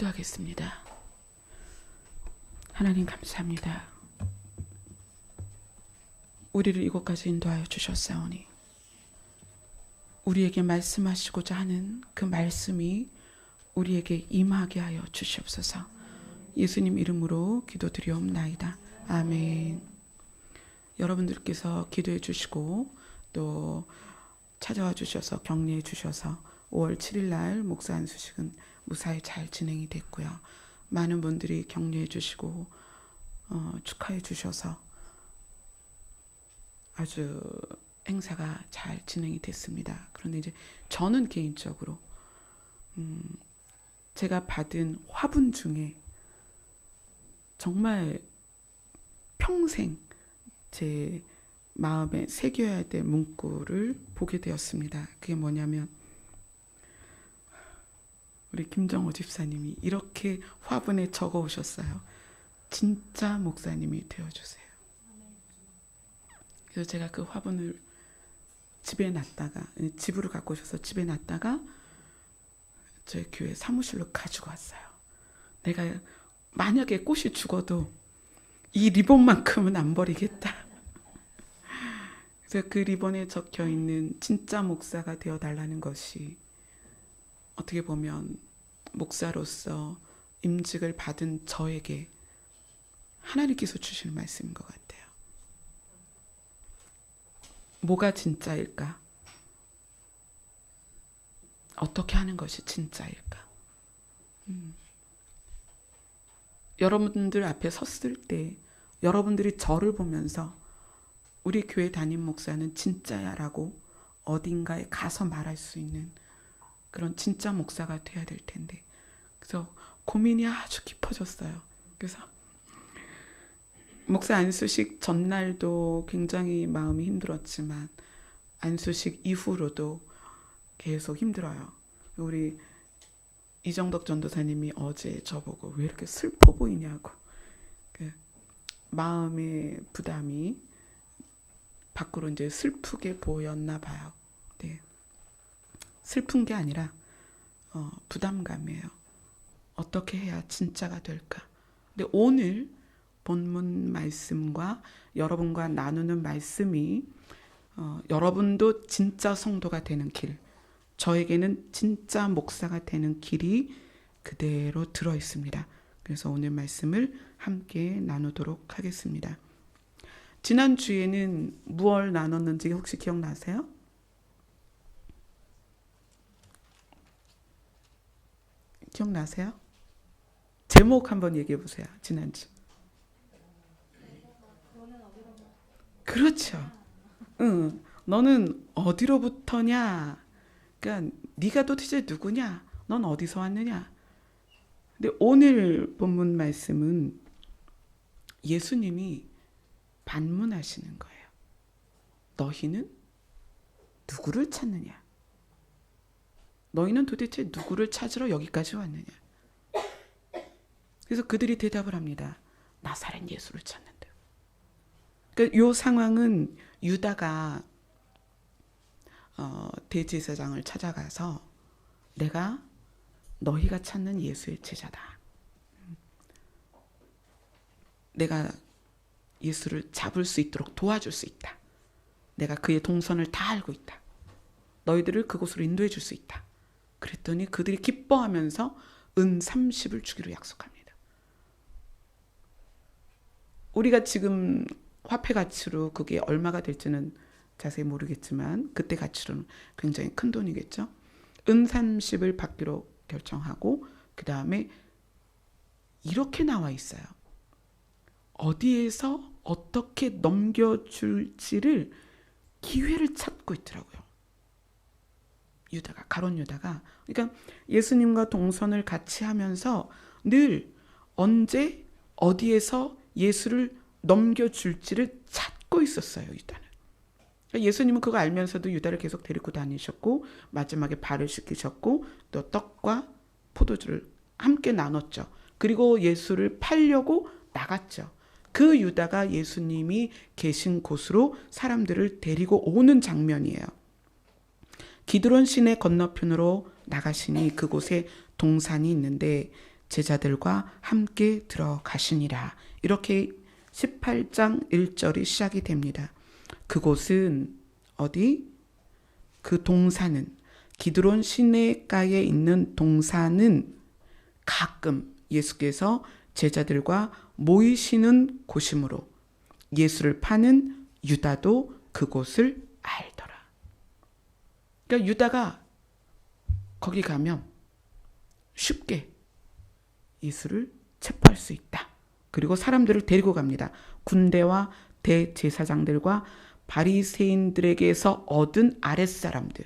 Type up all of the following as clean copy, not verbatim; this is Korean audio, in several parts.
기도하겠습니다. 하나님 감사합니다. 우리를 이곳까지 인도하여 주셨사오니 우리에게 말씀하시고자 하는 그 말씀이 우리에게 임하게 하여 주시옵소서. 예수님 이름으로 기도드리옵나이다. 아멘. 여러분들께서 기도해 주시고 또 찾아와 주셔서 격려해 주셔서 5월 7일 날 목사 안수식은 무사히 잘 진행이 됐고요. 많은 분들이 격려해 주시고 축하해 주셔서 아주 행사가 잘 진행이 됐습니다. 그런데 이제 저는 개인적으로 제가 받은 화분 중에 정말 평생 제 마음에 새겨야 될 문구를 보게 되었습니다. 그게 뭐냐면 우리 김정호 집사님이 이렇게 화분에 적어 오셨어요. 진짜 목사님이 되어주세요. 그래서 제가 그 화분을 집에 놨다가 집으로 갖고 오셔서 집에 놨다가 저희 교회 사무실로 가지고 왔어요. 내가 만약에 꽃이 죽어도 이 리본만큼은 안 버리겠다. 그래서 그 리본에 적혀 있는 진짜 목사가 되어달라는 것이 어떻게 보면 목사로서 임직을 받은 저에게 하나님께서 주시는 말씀인 것 같아요. 뭐가 진짜일까? 어떻게 하는 것이 진짜일까? 여러분들 앞에 섰을 때 여러분들이 저를 보면서 우리 교회 담임 목사는 진짜야 라고 어딘가에 가서 말할 수 있는 그런 진짜 목사가 돼야 될 텐데, 그래서 고민이 아주 깊어졌어요. 그래서 목사 안수식 전날도 굉장히 마음이 힘들었지만 안수식 이후로도 계속 힘들어요. 우리 이정덕 전도사님이 어제 저보고 왜 이렇게 슬퍼 보이냐고, 그 마음의 부담이 밖으로 이제 슬프게 보였나 봐요. 네. 슬픈 게 아니라 부담감이에요. 어떻게 해야 진짜가 될까? 근데 오늘 본문 말씀과 여러분과 나누는 말씀이 여러분도 진짜 성도가 되는 길, 저에게는 진짜 목사가 되는 길이 그대로 들어 있습니다. 그래서 오늘 말씀을 함께 나누도록 하겠습니다. 지난주에는 무엇을 나눴는지 혹시 기억나세요? 기억나세요? 제목 한번 얘기해 보세요. 지난주. 그렇죠. 응. 너는 어디로부터냐? 그러니까 네가 도대체 누구냐? 넌 어디서 왔느냐? 근데 오늘 본문 말씀은 예수님이 반문하시는 거예요. 너희는 누구를 찾느냐? 너희는 도대체 누구를 찾으러 여기까지 왔느냐? 그래서 그들이 대답을 합니다. 나사렛 예수를 찾는다. 그러니까 이 상황은 유다가 대제사장을 찾아가서 내가 너희가 찾는 예수의 제자다. 내가 예수를 잡을 수 있도록 도와줄 수 있다. 내가 그의 동선을 다 알고 있다. 너희들을 그곳으로 인도해 줄 수 있다. 그랬더니 그들이 기뻐하면서 은 30을 주기로 약속합니다. 우리가 지금 화폐 가치로 그게 얼마가 될지는 자세히 모르겠지만 그때 가치로는 굉장히 큰 돈이겠죠. 은 30을 받기로 결정하고 그 다음에 이렇게 나와 있어요. 어디에서 어떻게 넘겨줄지를 기회를 찾고 있더라고요. 유다가, 가룟 유다가. 그러니까 예수님과 동선을 같이 하면서 늘 언제 어디에서 예수를 넘겨줄지를 찾고 있었어요. 유다는. 그러니까 예수님은 그거 알면서도 유다를 계속 데리고 다니셨고 마지막에 발을 씻기셨고 또 떡과 포도주를 함께 나눴죠. 그리고 예수를 팔려고 나갔죠. 그 유다가 예수님이 계신 곳으로 사람들을 데리고 오는 장면이에요. 기드론 시내 건너편으로 나가시니 그곳에 동산이 있는데 제자들과 함께 들어가시니라. 이렇게 18장 1절이 시작이 됩니다. 그곳은 어디? 그 동산은, 기드론 시내가에 있는 동산은 가끔 예수께서 제자들과 모이시는 곳이므로 예수를 파는 유다도 그곳을 알더라. 그러니까 유다가 거기 가면 쉽게 예수를 체포할 수 있다. 그리고 사람들을 데리고 갑니다. 군대와 대제사장들과 바리새인들에게서 얻은 아랫사람들,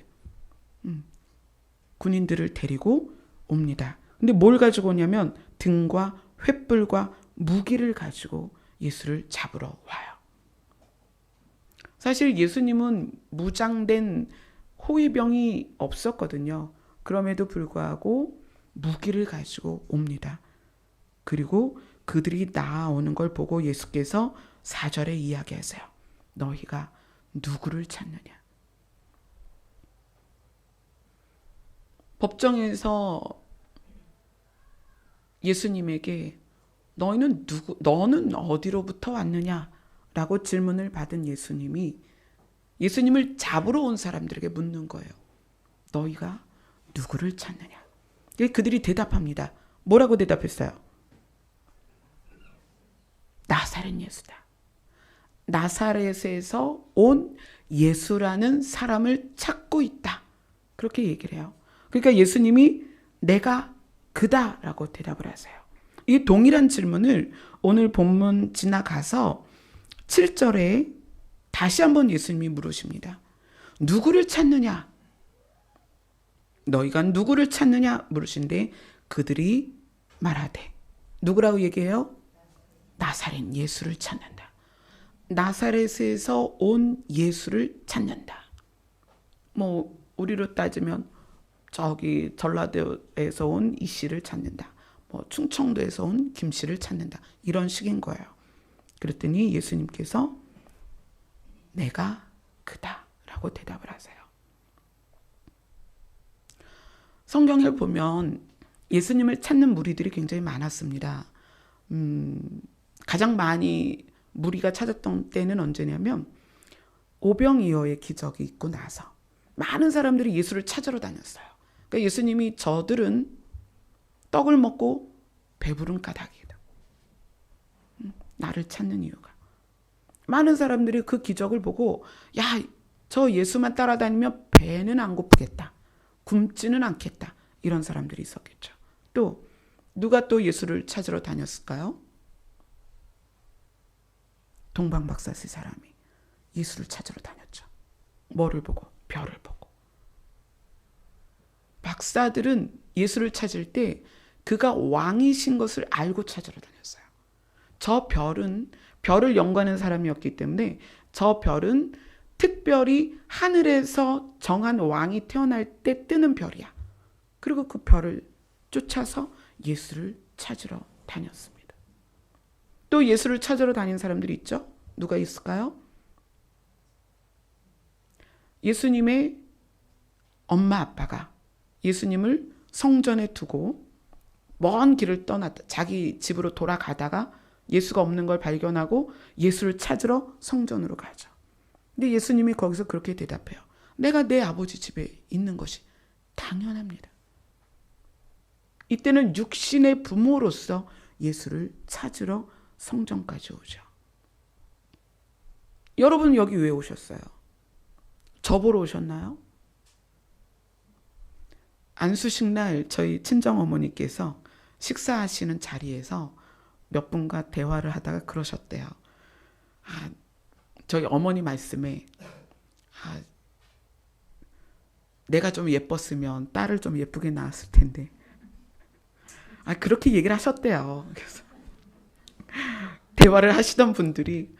군인들을 데리고 옵니다. 근데 뭘 가지고 오냐면 등과 횃불과 무기를 가지고 예수를 잡으러 와요. 사실 예수님은 무장된 호위병이 없었거든요. 그럼에도 불구하고 무기를 가지고 옵니다. 그리고 그들이 나아오는 걸 보고 예수께서 4절에 이야기하세요. 너희가 누구를 찾느냐? 법정에서 예수님에게 너는 어디로부터 왔느냐라고 질문을 받은 예수님이 예수님을 잡으러 온 사람들에게 묻는 거예요. 너희가 누구를 찾느냐? 그들이 대답합니다. 뭐라고 대답했어요? 나사렛 예수다. 나사렛에서 온 예수라는 사람을 찾고 있다. 그렇게 얘기를 해요. 그러니까 예수님이 내가 그다라고 대답을 하세요. 이 동일한 질문을 오늘 본문 지나가서 7절에 다시 한번 예수님이 물으십니다. 누구를 찾느냐? 너희가 누구를 찾느냐? 물으신데 그들이 말하되 누구라고 얘기해요? 나사렛 예수를 찾는다. 나사렛에서 온 예수를 찾는다. 뭐 우리로 따지면 저기 전라도에서 온 이 씨를 찾는다. 뭐 충청도에서 온 김 씨를 찾는다. 이런 식인 거예요. 그랬더니 예수님께서 내가 그다라고 대답을 하세요. 성경을 보면 예수님을 찾는 무리들이 굉장히 많았습니다. 가장 많이 무리가 찾았던 때는 언제냐면 오병이어의 기적이 있고 나서 많은 사람들이 예수를 찾으러 다녔어요. 그러니까 예수님이 저들은 떡을 먹고 배부른 까닭이다. 나를 찾는 이유가. 많은 사람들이 그 기적을 보고 야, 저 예수만 따라다니면 배는 안 고프겠다. 굶지는 않겠다. 이런 사람들이 있었겠죠. 또 누가 또 예수를 찾으러 다녔을까요? 동방박사 세 사람이 예수를 찾으러 다녔죠. 뭐를 보고? 별을 보고. 박사들은 예수를 찾을 때 그가 왕이신 것을 알고 찾으러 다녔어요. 저 별을 연구하는 사람이었기 때문에 저 별은 특별히 하늘에서 정한 왕이 태어날 때 뜨는 별이야. 그리고 그 별을 쫓아서 예수를 찾으러 다녔습니다. 또 예수를 찾으러 다닌 사람들이 있죠. 누가 있을까요? 예수님의 엄마 아빠가 예수님을 성전에 두고 먼 길을 떠났다. 자기 집으로 돌아가다가 예수가 없는 걸 발견하고 예수를 찾으러 성전으로 가죠. 근데 예수님이 거기서 그렇게 대답해요. 내가 내 아버지 집에 있는 것이 당연합니다. 이때는 육신의 부모로서 예수를 찾으러 성전까지 오죠. 여러분 여기 왜 오셨어요? 저 보러 오셨나요? 안수식 날 저희 친정어머니께서 식사하시는 자리에서 몇 분과 대화를 하다가 그러셨대요. 저희 어머니 말씀에 내가 좀 예뻤으면 딸을 좀 예쁘게 낳았을 텐데 그렇게 얘기를 하셨대요. 그래서 대화를 하시던 분들이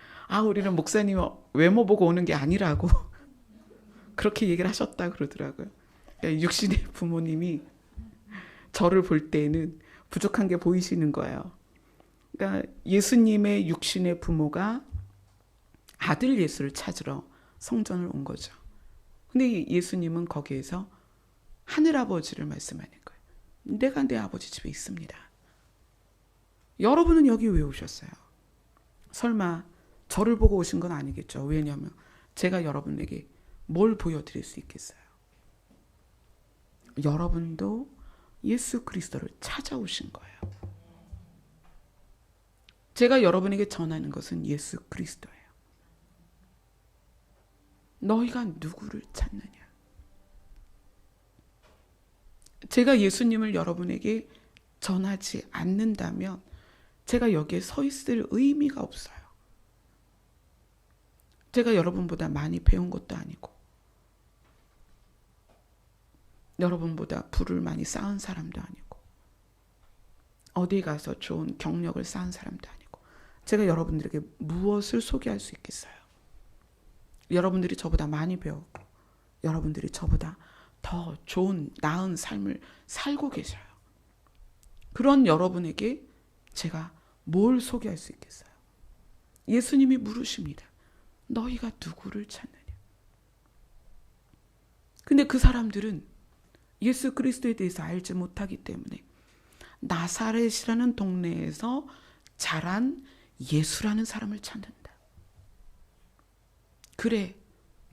우리는 목사님 외모 보고 오는 게 아니라고 그렇게 얘기를 하셨다 그러더라고요. 육신의 부모님이 저를 볼 때는 부족한 게 보이시는 거예요. 그러니까 예수님의 육신의 부모가 아들 예수를 찾으러 성전을 온 거죠. 근데 예수님은 거기에서 하늘아버지를 말씀하는 거예요. 내가 내 아버지 집에 있습니다. 여러분은 여기 왜 오셨어요? 설마 저를 보고 오신 건 아니겠죠. 왜냐하면 제가 여러분에게 뭘 보여드릴 수 있겠어요? 여러분도 예수 그리스도를 찾아오신 거예요. 제가 여러분에게 전하는 것은 예수 그리스도예요. 너희가 누구를 찾느냐? 제가 예수님을 여러분에게 전하지 않는다면 제가 여기에 서 있을 의미가 없어요. 제가 여러분보다 많이 배운 것도 아니고 여러분보다 부를 많이 쌓은 사람도 아니고 어디 가서 좋은 경력을 쌓은 사람도 아니고 제가 여러분들에게 무엇을 소개할 수 있겠어요? 여러분들이 저보다 많이 배웠고 여러분들이 저보다 더 좋은 나은 삶을 살고 계셔요. 그런 여러분에게 제가 뭘 소개할 수 있겠어요? 예수님이 물으십니다. 너희가 누구를 찾느냐? 근데 그 사람들은 예수 그리스도에 대해서 알지 못하기 때문에 나사렛이라는 동네에서 자란 예수라는 사람을 찾는다. 그래,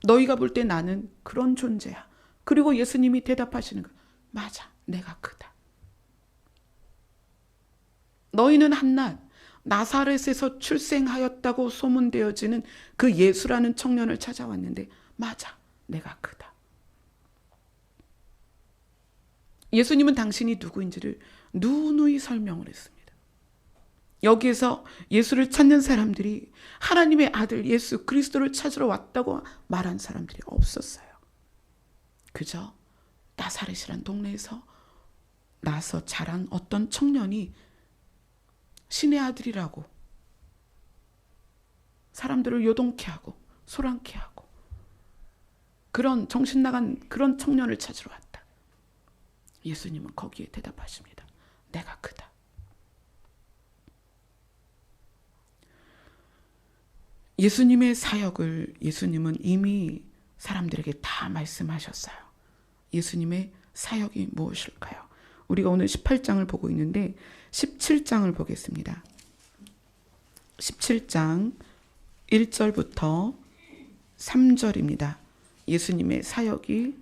너희가 볼 때 나는 그런 존재야. 그리고 예수님이 대답하시는 거, 맞아, 내가 그다. 너희는 한낱 나사렛에서 출생하였다고 소문되어지는 그 예수라는 청년을 찾아왔는데 맞아, 내가 그다. 예수님은 당신이 누구인지를 누누이 설명을 했습니다. 여기에서 예수를 찾는 사람들이 하나님의 아들 예수 그리스도를 찾으러 왔다고 말한 사람들이 없었어요. 그저 나사렛이란 동네에서 나서 자란 어떤 청년이 신의 아들이라고 사람들을 요동케 하고 소란케 하고 그런 정신 나간 그런 청년을 찾으러 왔다. 예수님은 거기에 대답하십니다. 내가 그다. 예수님의 사역을 예수님은 이미 사람들에게 다 말씀하셨어요. 예수님의 사역이 무엇일까요? 우리가 오늘 18장을 보고 있는데 17장을 보겠습니다. 17장 1절부터 3절입니다. 예수님의 사역이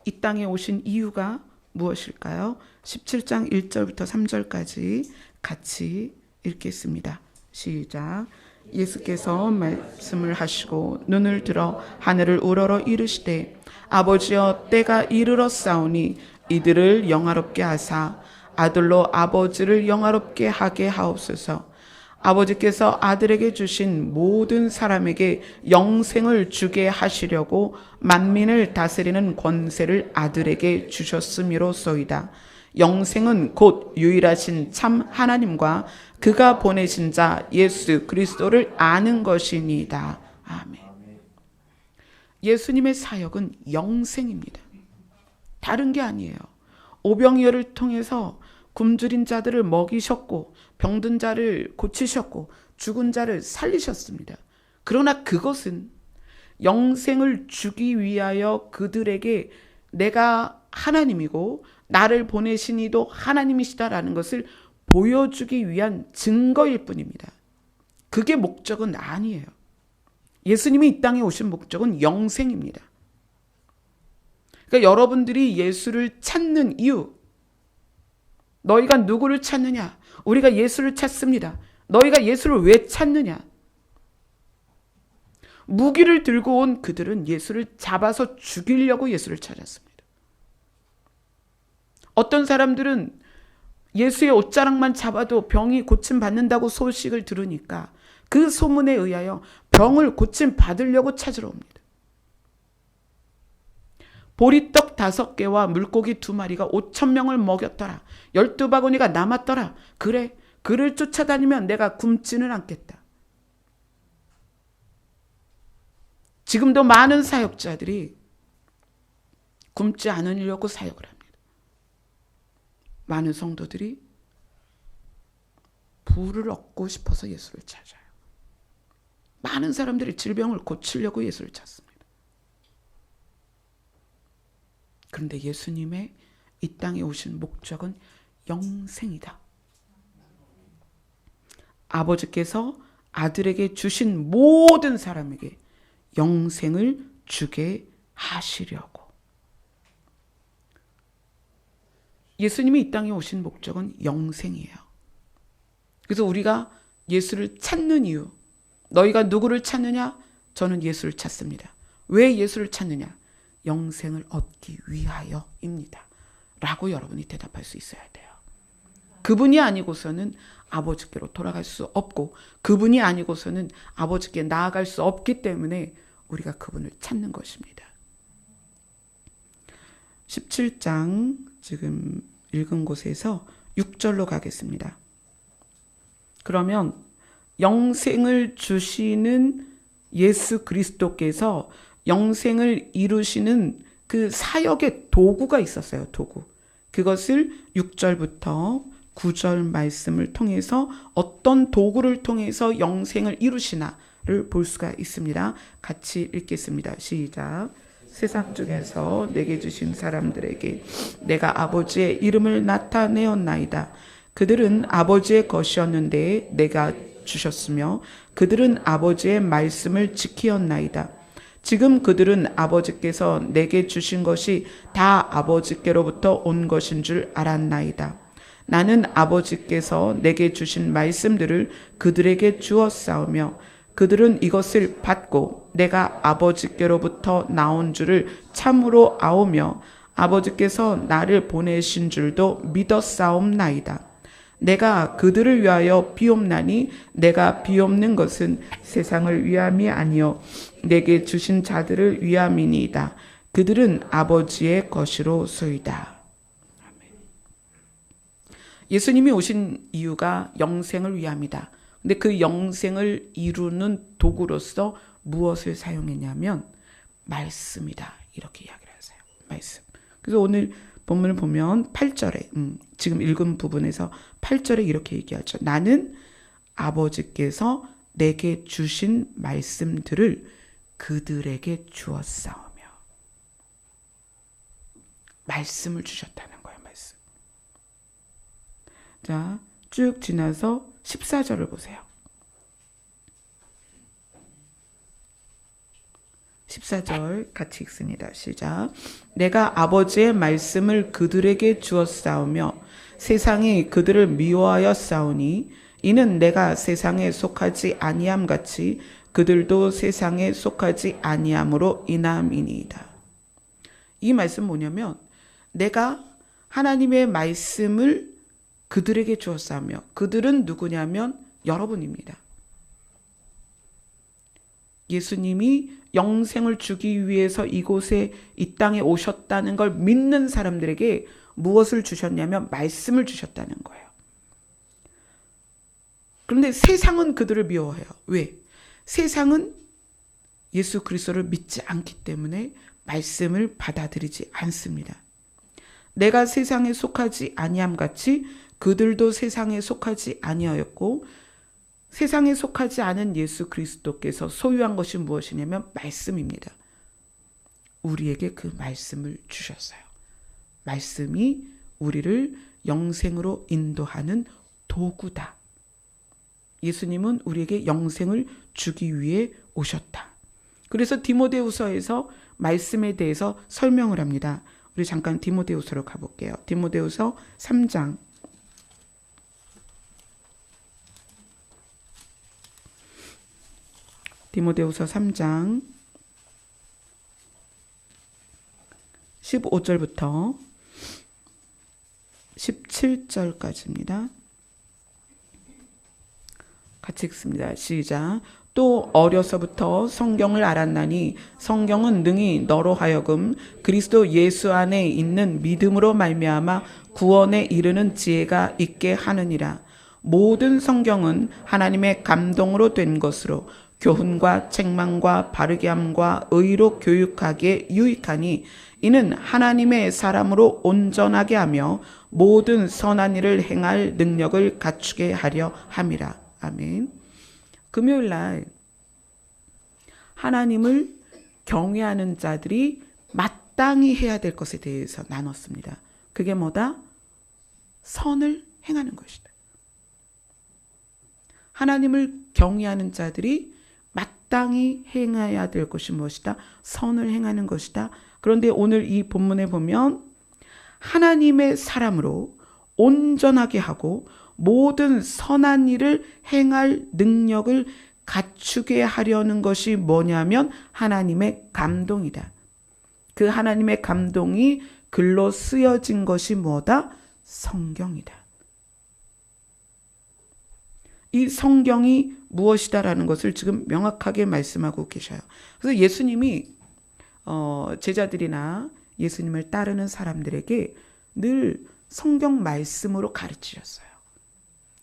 이 땅에 오신 이유가 무엇일까요? 17장 1절부터 3절까지 같이 읽겠습니다. 시작. 예수께서 말씀을 하시고 눈을 들어 하늘을 우러러 이르시되 아버지여 때가 이르렀사오니 이들을 영화롭게 하사 아들로 아버지를 영화롭게 하게 하옵소서. 아버지께서 아들에게 주신 모든 사람에게 영생을 주게 하시려고 만민을 다스리는 권세를 아들에게 주셨음이로소이다. 영생은 곧 유일하신 참 하나님과 그가 보내신 자 예수 그리스도를 아는 것이니이다. 아멘. 예수님의 사역은 영생입니다. 다른 게 아니에요. 오병이어를 통해서 굶주린 자들을 먹이셨고 병든 자를 고치셨고 죽은 자를 살리셨습니다. 그러나 그것은 영생을 주기 위하여 그들에게 내가 하나님이고 나를 보내신 이도 하나님이시다라는 것을 보여주기 위한 증거일 뿐입니다. 그게 목적은 아니에요. 예수님이 이 땅에 오신 목적은 영생입니다. 그러니까 여러분들이 예수를 찾는 이유, 너희가 누구를 찾느냐? 우리가 예수를 찾습니다. 너희가 예수를 왜 찾느냐? 무기를 들고 온 그들은 예수를 잡아서 죽이려고 예수를 찾았습니다. 어떤 사람들은 예수의 옷자락만 잡아도 병이 고침받는다고 소식을 들으니까 그 소문에 의하여 병을 고침받으려고 찾으러 옵니다. 보리떡 5개와 물고기 2마리가 5,000명을 먹였더라. 12바구니가 남았더라. 그래, 그를 쫓아다니면 내가 굶지는 않겠다. 지금도 많은 사역자들이 굶지 않으려고 사역을 합니다. 많은 성도들이 부를 얻고 싶어서 예수를 찾아요. 많은 사람들이 질병을 고치려고 예수를 찾습니다. 그런데 예수님의 이 땅에 오신 목적은 영생이다. 아버지께서 아들에게 주신 모든 사람에게 영생을 주게 하시려고. 예수님이 이 땅에 오신 목적은 영생이에요. 그래서 우리가 예수를 찾는 이유, 너희가 누구를 찾느냐? 저는 예수를 찾습니다. 왜 예수를 찾느냐? 영생을 얻기 위하여입니다. 라고 여러분이 대답할 수 있어야 돼요. 그분이 아니고서는 아버지께로 돌아갈 수 없고, 그분이 아니고서는 아버지께 나아갈 수 없기 때문에 우리가 그분을 찾는 것입니다. 17장 지금 읽은 곳에서 6절로 가겠습니다. 그러면 영생을 주시는 예수 그리스도께서 영생을 이루시는 그 사역의 도구가 있었어요. 도구. 그것을 6절부터 9절 말씀을 통해서 어떤 도구를 통해서 영생을 이루시나를 볼 수가 있습니다. 같이 읽겠습니다. 시작. 세상 중에서 내게 주신 사람들에게 내가 아버지의 이름을 나타내었나이다. 그들은 아버지의 것이었는데 내가 주셨으며 그들은 아버지의 말씀을 지키었나이다. 지금 그들은 아버지께서 내게 주신 것이 다 아버지께로부터 온 것인 줄 알았나이다. 나는 아버지께서 내게 주신 말씀들을 그들에게 주었사오며 그들은 이것을 받고 내가 아버지께로부터 나온 줄을 참으로 아오며 아버지께서 나를 보내신 줄도 믿었사옵나이다. 내가 그들을 위하여 비옵나니 내가 비옵는 것은 세상을 위함이 아니요 내게 주신 자들을 위함이니이다. 그들은 아버지의 것이로소이다. 예수님이 오신 이유가 영생을 위함이다. 근데 그 영생을 이루는 도구로서 무엇을 사용했냐면 말씀이다. 이렇게 이야기를 하세요. 말씀. 그래서 오늘 본문을 보면 8절에 지금 읽은 부분에서 8절에 이렇게 얘기하죠. 나는 아버지께서 내게 주신 말씀들을 그들에게 주었사오며. 말씀을 주셨다는 거예요. 말씀. 자, 쭉 지나서 14절을 보세요. 14절 같이 읽습니다. 시작. 내가 아버지의 말씀을 그들에게 주었사오며 세상이 그들을 미워하여 싸우니 이는 내가 세상에 속하지 아니함 같이 그들도 세상에 속하지 아니함으로 인함이니이다. 이 말씀 뭐냐면 내가 하나님의 말씀을 그들에게 주었사오며 그들은 누구냐면 여러분입니다. 예수님이 영생을 주기 위해서 이곳에 이 땅에 오셨다는 걸 믿는 사람들에게 무엇을 주셨냐면 말씀을 주셨다는 거예요. 그런데 세상은 그들을 미워해요. 왜? 세상은 예수 그리스도를 믿지 않기 때문에 말씀을 받아들이지 않습니다. 내가 세상에 속하지 아니함 같이 그들도 세상에 속하지 아니하였고 세상에 속하지 않은 예수 그리스도께서 소유한 것이 무엇이냐면 말씀입니다. 우리에게 그 말씀을 주셨어요. 말씀이 우리를 영생으로 인도하는 도구다. 예수님은 우리에게 영생을 주기 위해 오셨다. 그래서 디모데후서에서 말씀에 대해서 설명을 합니다. 우리 잠깐 디모데후서로 가볼게요. 디모데후서 3장. 디모데후서 3장 15절부터 17절까지입니다. 같이 읽습니다. 시작. 또 어려서부터 성경을 알았나니 성경은 능히 너로 하여금 그리스도 예수 안에 있는 믿음으로 말미암아 구원에 이르는 지혜가 있게 하느니라. 모든 성경은 하나님의 감동으로 된 것으로 교훈과 책망과 바르게 함과 의로 교육하기에 유익하니 이는 하나님의 사람으로 온전하게 하며 모든 선한 일을 행할 능력을 갖추게 하려 함이라. 아멘. 금요일 날 하나님을 경외하는 자들이 마땅히 해야 될 것에 대해서 나눴습니다. 그게 뭐다? 선을 행하는 것이다. 하나님을 경외하는 자들이 마땅히 행해야 될 것이 무엇이다? 선을 행하는 것이다. 그런데 오늘 이 본문에 보면 하나님의 사람으로 온전하게 하고 모든 선한 일을 행할 능력을 갖추게 하려는 것이 뭐냐면 하나님의 감동이다. 그 하나님의 감동이 글로 쓰여진 것이 뭐다? 성경이다. 이 성경이 무엇이다라는 것을 지금 명확하게 말씀하고 계셔요. 그래서 예수님이 제자들이나 예수님을 따르는 사람들에게 늘 성경 말씀으로 가르치셨어요.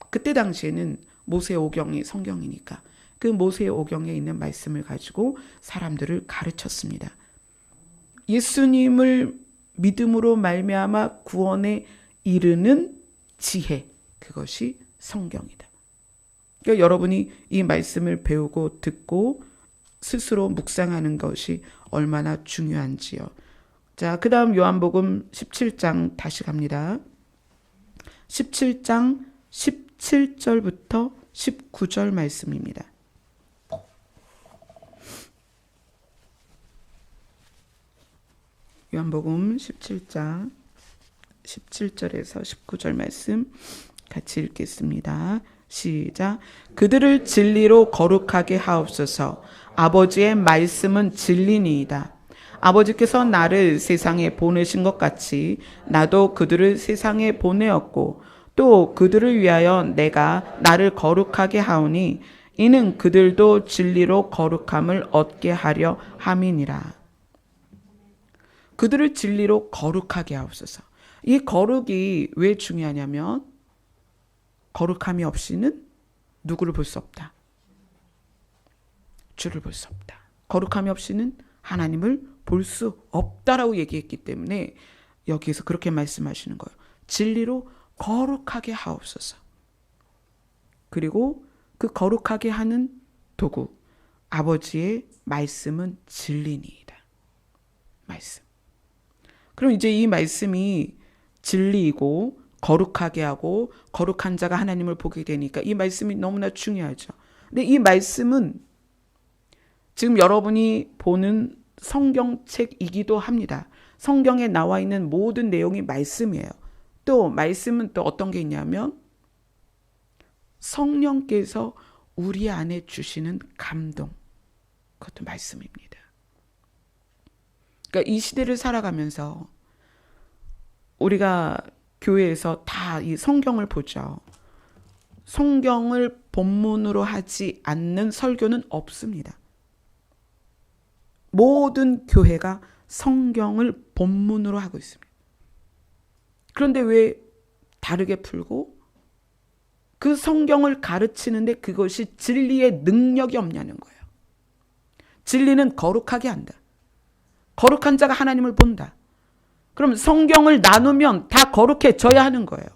그때 당시에는 모세오경이 성경이니까 그 모세오경에 있는 말씀을 가지고 사람들을 가르쳤습니다. 예수님을 믿음으로 말미암아 구원에 이르는 지혜, 그것이 성경이다. 그러니까 여러분이 이 말씀을 배우고 듣고 스스로 묵상하는 것이 얼마나 중요한지요. 자, 그 다음 요한복음 17장 다시 갑니다. 17장 17절부터 19절 말씀입니다. 요한복음 17장 17절에서 19절 말씀 같이 읽겠습니다. 시작. 그들을 진리로 거룩하게 하옵소서. 아버지의 말씀은 진리니이다. 아버지께서 나를 세상에 보내신 것 같이 나도 그들을 세상에 보내었고 또 그들을 위하여 내가 나를 거룩하게 하오니 이는 그들도 진리로 거룩함을 얻게 하려 함이니라. 그들을 진리로 거룩하게 하옵소서. 이 거룩이 왜 중요하냐면 거룩함이 없이는 누구를 볼 수 없다. 주를 볼 수 없다. 거룩함이 없이는 하나님을 볼 수 없다라고 얘기했기 때문에 여기에서 그렇게 말씀하시는 거예요. 진리로 거룩하게 하옵소서. 그리고 그 거룩하게 하는 도구, 아버지의 말씀은 진리니이다. 말씀. 그럼 이제 이 말씀이 진리이고 거룩하게 하고 거룩한 자가 하나님을 보게 되니까 이 말씀이 너무나 중요하죠. 근데 이 말씀은 지금 여러분이 보는 성경책이기도 합니다. 성경에 나와 있는 모든 내용이 말씀이에요. 또 말씀은 또 어떤 게 있냐면 성령께서 우리 안에 주시는 감동, 그것도 말씀입니다. 그러니까 이 시대를 살아가면서 우리가 교회에서 다 이 성경을 보죠. 성경을 본문으로 하지 않는 설교는 없습니다. 모든 교회가 성경을 본문으로 하고 있습니다. 그런데 왜 다르게 풀고 그 성경을 가르치는데 그것이 진리의 능력이 없냐는 거예요. 진리는 거룩하게 한다. 거룩한 자가 하나님을 본다. 그럼 성경을 나누면 다 거룩해져야 하는 거예요.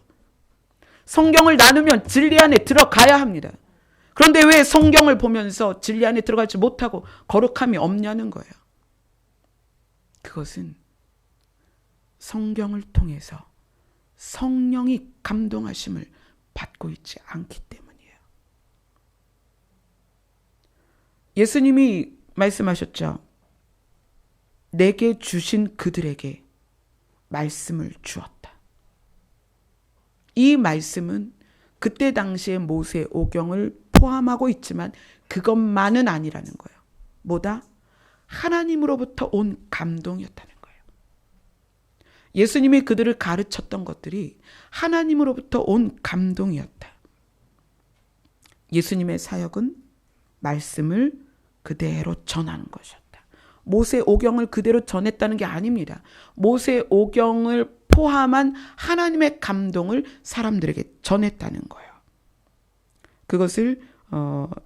성경을 나누면 진리 안에 들어가야 합니다. 그런데 왜 성경을 보면서 진리 안에 들어가지 못하고 거룩함이 없냐는 거예요. 그것은 성경을 통해서 성령이 감동하심을 받고 있지 않기 때문이에요. 예수님이 말씀하셨죠. 내게 주신 그들에게 말씀을 주었다. 이 말씀은 그때 당시의 모세 오경을 포함하고 있지만 그것만은 아니라는 거예요. 뭐다? 하나님으로부터 온 감동이었다는 거예요. 예수님이 그들을 가르쳤던 것들이 하나님으로부터 온 감동이었다. 예수님의 사역은 말씀을 그대로 전하는 것이었다. 모세 오경을 그대로 전했다는 게 아닙니다. 모세 오경을 포함한 하나님의 감동을 사람들에게 전했다는 거예요. 그것을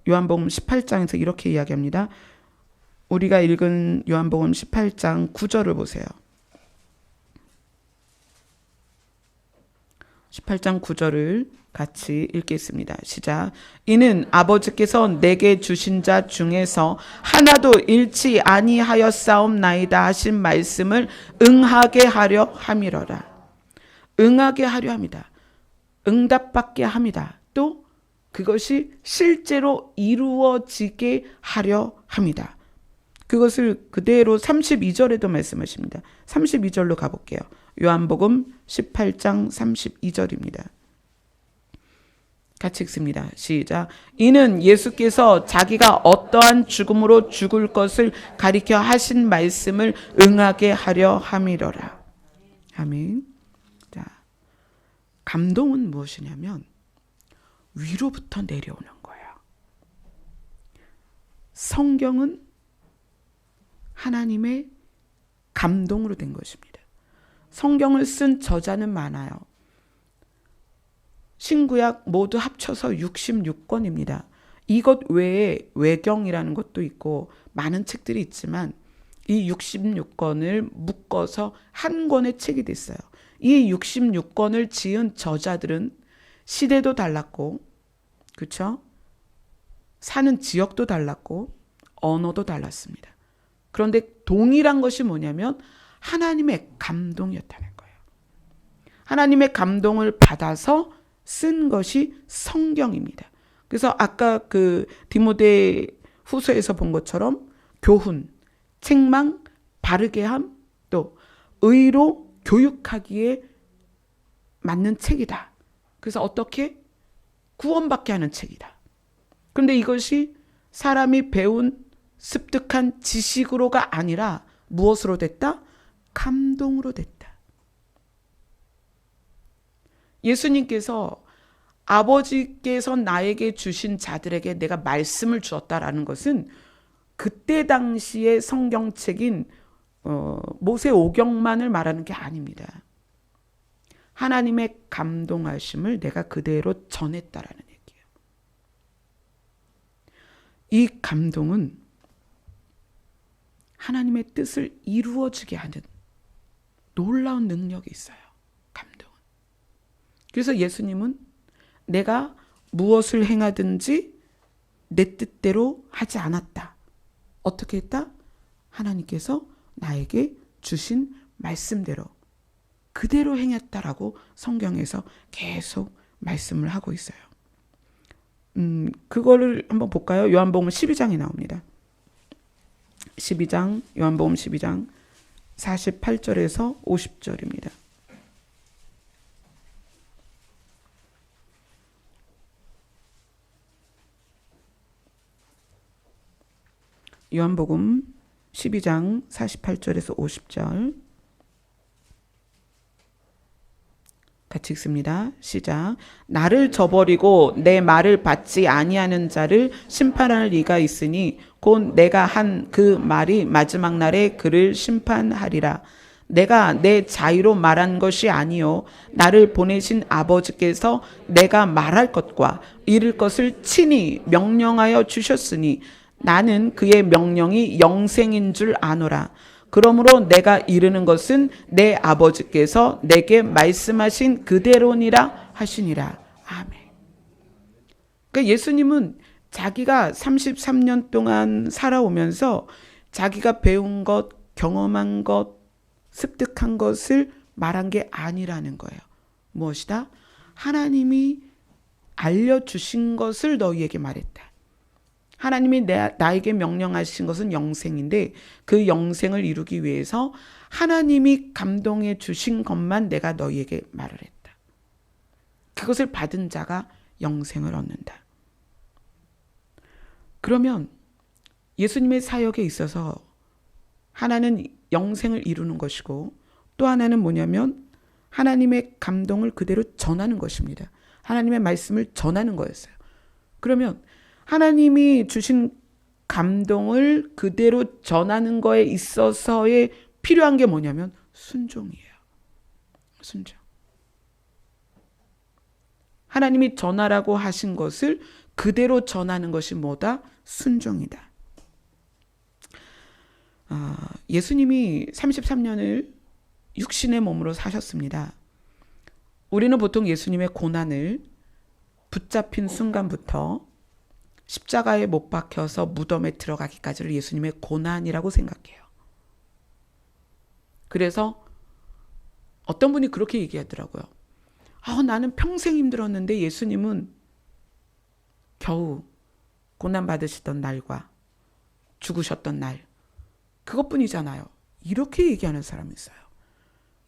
요한복음 18장에서 이렇게 이야기합니다. 우리가 읽은 요한복음 18장 9절을 보세요. 18장 9절을 같이 읽겠습니다. 시작. 이는 아버지께서 내게 주신 자 중에서 하나도 잃지 아니하였사옵나이다 하신 말씀을 응하게 하려 함이러라. 응하게 하려 합니다. 응답받게 합니다. 또 그것이 실제로 이루어지게 하려 합니다. 그것을 그대로 32절에도 말씀하십니다. 32절로 가볼게요. 요한복음 18장 32절입니다. 같이 읽습니다. 시작. 이는 예수께서 자기가 어떠한 죽음으로 죽을 것을 가리켜 하신 말씀을 응하게 하려 함이로라. 아멘. 자, 감동은 무엇이냐면 위로부터 내려오는 거예요. 성경은 하나님의 감동으로 된 것입니다. 성경을 쓴 저자는 많아요. 신구약 모두 합쳐서 66권입니다. 이것 외에 외경이라는 것도 있고 많은 책들이 있지만 이 66권을 묶어서 한 권의 책이 됐어요. 이 66권을 지은 저자들은 시대도 달랐고, 그렇죠? 사는 지역도 달랐고, 언어도 달랐습니다. 그런데 동일한 것이 뭐냐면 하나님의 감동이었다는 거예요. 하나님의 감동을 받아서 쓴 것이 성경입니다. 그래서 아까 그 디모데 후서에서 본 것처럼 교훈, 책망, 바르게 함, 또 의로 교육하기에 맞는 책이다. 그래서 어떻게? 구원받게 하는 책이다. 그런데 이것이 사람이 배운 습득한 지식으로가 아니라 무엇으로 됐다? 감동으로 됐다. 예수님께서 아버지께서 나에게 주신 자들에게 내가 말씀을 주었다라는 것은 그때 당시의 성경책인 모세오경만을 말하는 게 아닙니다. 하나님의 감동하심을 내가 그대로 전했다라는 얘기예요. 이 감동은 하나님의 뜻을 이루어지게 하는 놀라운 능력이 있어요. 감동은. 그래서 예수님은 내가 무엇을 행하든지 내 뜻대로 하지 않았다. 어떻게 했다? 하나님께서 나에게 주신 말씀대로 그대로 행했다라고 성경에서 계속 말씀을 하고 있어요. 그거를 한번 볼까요? 요한복음 12장에 나옵니다. 12장, 요한복음 12장 48절에서 50절입니다. 요한복음 12장 48절에서 50절 같이 읽습니다. 시작. 나를 저버리고 내 말을 받지 아니하는 자를 심판할 이가 있으니 곧 내가 한 그 말이 마지막 날에 그를 심판하리라. 내가 내 자유로 말한 것이 아니요 나를 보내신 아버지께서 내가 말할 것과 이룰 것을 친히 명령하여 주셨으니 나는 그의 명령이 영생인 줄 아노라. 그러므로 내가 이르는 것은 내 아버지께서 내게 말씀하신 그대로니라 하시니라. 아멘. 그러니까 예수님은 자기가 33년 동안 살아오면서 자기가 배운 것, 경험한 것, 습득한 것을 말한 게 아니라는 거예요. 무엇이다? 하나님이 알려주신 것을 너희에게 말했다. 하나님이 나에게 명령하신 것은 영생인데 그 영생을 이루기 위해서 하나님이 감동해 주신 것만 내가 너희에게 말을 했다. 그것을 받은 자가 영생을 얻는다. 그러면 예수님의 사역에 있어서 하나는 영생을 이루는 것이고 또 하나는 뭐냐면 하나님의 감동을 그대로 전하는 것입니다. 하나님의 말씀을 전하는 거였어요. 그러면 하나님이 주신 감동을 그대로 전하는 거에 있어서의 필요한 게 뭐냐면 순종이에요. 순종. 하나님이 전하라고 하신 것을 그대로 전하는 것이 뭐다? 순종이다. 예수님이 33년을 육신의 몸으로 사셨습니다. 우리는 보통 예수님의 고난을 붙잡힌 순간부터 십자가에 못 박혀서 무덤에 들어가기까지를 예수님의 고난이라고 생각해요. 그래서 어떤 분이 그렇게 얘기하더라고요. 나는 평생 힘들었는데 예수님은 겨우 고난 받으시던 날과 죽으셨던 날, 그것뿐이잖아요. 이렇게 얘기하는 사람이 있어요.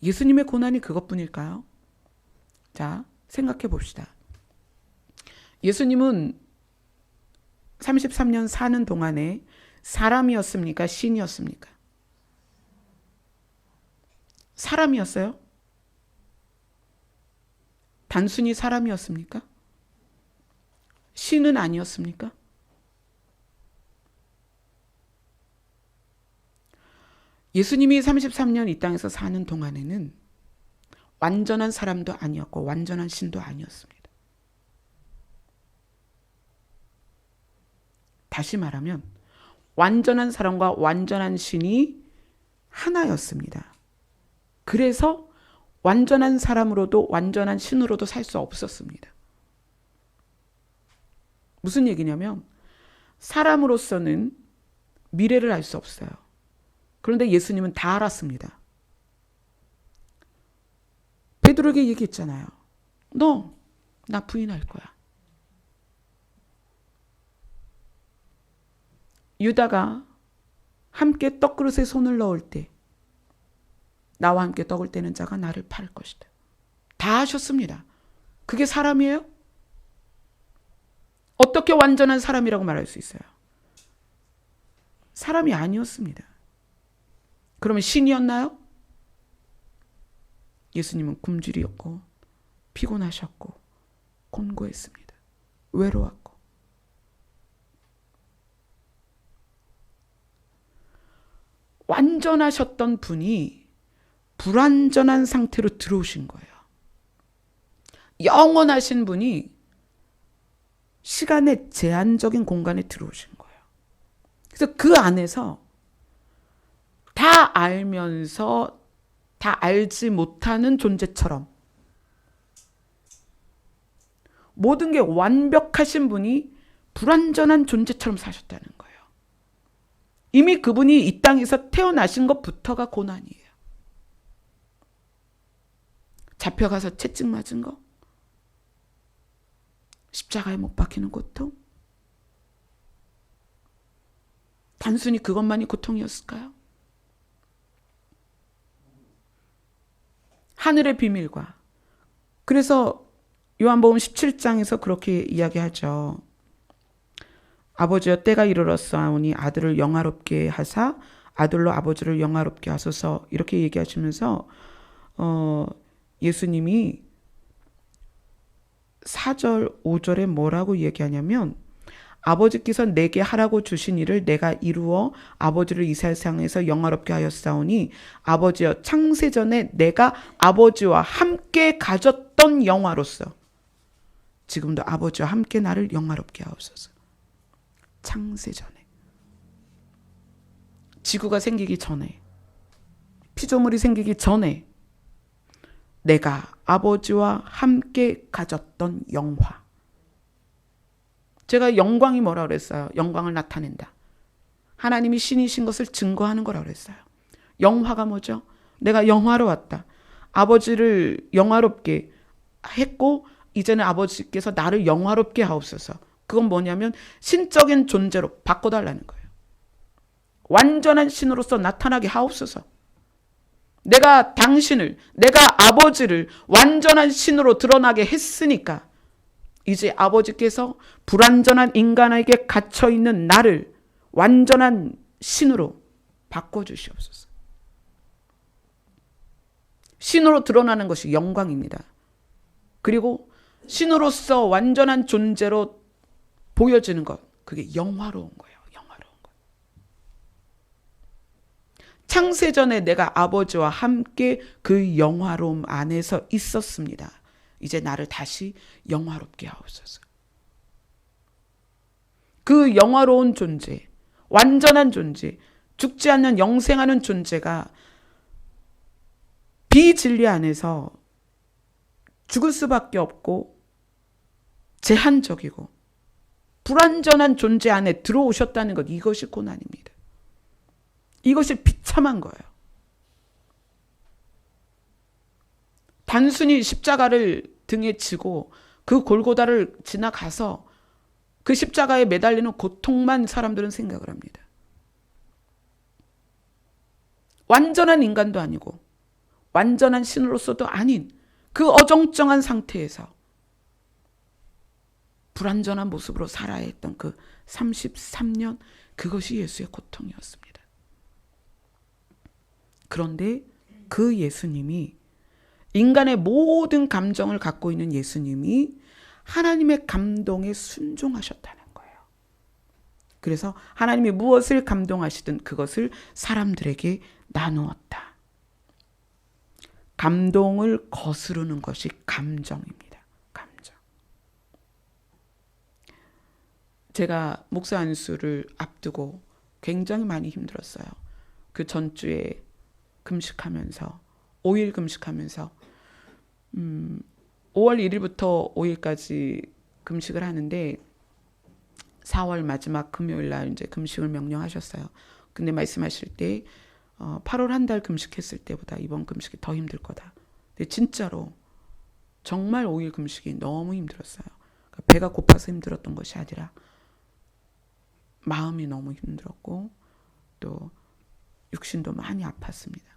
예수님의 고난이 그것뿐일까요? 자, 생각해 봅시다. 예수님은 33년 사는 동안에 사람이었습니까? 신이었습니까? 사람이었어요? 단순히 사람이었습니까? 신은 아니었습니까? 예수님이 33년 이 땅에서 사는 동안에는 완전한 사람도 아니었고 완전한 신도 아니었습니다. 다시 말하면 완전한 사람과 완전한 신이 하나였습니다. 그래서 완전한 사람으로도 완전한 신으로도 살 수 없었습니다. 무슨 얘기냐면 사람으로서는 미래를 알 수 없어요. 그런데 예수님은 다 알았습니다. 베드로에게 얘기했잖아요. 너 나 부인할 거야. 유다가 함께 떡그릇에 손을 넣을 때 나와 함께 떡을 떼는 자가 나를 팔 것이다. 다 하셨습니다. 그게 사람이에요? 어떻게 완전한 사람이라고 말할 수 있어요? 사람이 아니었습니다. 그러면 신이었나요? 예수님은 굶주렸고 피곤하셨고 곤고했습니다. 외로웠고. 완전하셨던 분이 불완전한 상태로 들어오신 거예요. 영원하신 분이 시간의 제한적인 공간에 들어오신 거예요. 그래서 그 안에서 다 알면서 다 알지 못하는 존재처럼 모든 게 완벽하신 분이 불완전한 존재처럼 사셨다는 거예요. 이미 그분이 이 땅에서 태어나신 것부터가 고난이에요. 잡혀가서 채찍 맞은 거, 십자가에 못 박히는 고통, 단순히 그것만이 고통이었을까요? 하늘의 비밀과, 그래서 요한복음 17장에서 그렇게 이야기하죠. 아버지여 때가 이르렀사오니 아들을 영화롭게 하사 아들로 아버지를 영화롭게 하소서, 이렇게 얘기하시면서 예수님이 4절 5절에 뭐라고 얘기하냐면 아버지께서 내게 하라고 주신 일을 내가 이루어 아버지를 이 세상에서 영화롭게 하였사오니 아버지여 창세전에 내가 아버지와 함께 가졌던 영화로서 지금도 아버지와 함께 나를 영화롭게 하옵소서. 창세전에, 지구가 생기기 전에, 피조물이 생기기 전에 내가 아버지와 함께 가졌던 영화. 제가 영광이 뭐라 그랬어요? 영광을 나타낸다. 하나님이 신이신 것을 증거하는 거라 그랬어요. 영화가 뭐죠? 내가 영화로웠다. 아버지를 영화롭게 했고 이제는 아버지께서 나를 영화롭게 하옵소서. 그건 뭐냐면 신적인 존재로 바꿔달라는 거예요. 완전한 신으로서 나타나게 하옵소서. 내가 당신을, 내가 아버지를 완전한 신으로 드러나게 했으니까 이제 아버지께서 불완전한 인간에게 갇혀있는 나를 완전한 신으로 바꿔주시옵소서. 신으로 드러나는 것이 영광입니다. 그리고 신으로서 완전한 존재로 보여지는 것, 그게 영화로운 거예요. 영화로운 것. 창세전에 내가 아버지와 함께 그 영화로움 안에서 있었습니다. 이제 나를 다시 영화롭게 하옵소서. 그 영화로운 존재, 완전한 존재, 죽지 않는 영생하는 존재가 비진리 안에서 죽을 수밖에 없고 제한적이고 불완전한 존재 안에 들어오셨다는 것, 이것이 고난입니다. 이것이 비참한 거예요. 단순히 십자가를 등에 지고 그 골고다를 지나가서 그 십자가에 매달리는 고통만 사람들은 생각을 합니다. 완전한 인간도 아니고 완전한 신으로서도 아닌 그 어정쩡한 상태에서 불완전한 모습으로 살아야 했던 그 33년, 그것이 예수의 고통이었습니다. 그런데 그 예수님이, 인간의 모든 감정을 갖고 있는 예수님이 하나님의 감동에 순종하셨다는 거예요. 그래서 하나님이 무엇을 감동하시든 그것을 사람들에게 나누었다. 감동을 거스르는 것이 감정입니다. 감정. 제가 목사 안수를 앞두고 굉장히 많이 힘들었어요. 그 전주에 금식하면서, 5일 금식하면서 5월 1일부터 5일까지 금식을 하는데 4월 마지막 금요일 날 이제 금식을 명령하셨어요. 근데 말씀하실 때 8월 한 달 금식했을 때보다 이번 금식이 더 힘들 거다. 근데 진짜로 정말 5일 금식이 너무 힘들었어요. 그러니까 배가 고파서 힘들었던 것이 아니라 마음이 너무 힘들었고 또 육신도 많이 아팠습니다.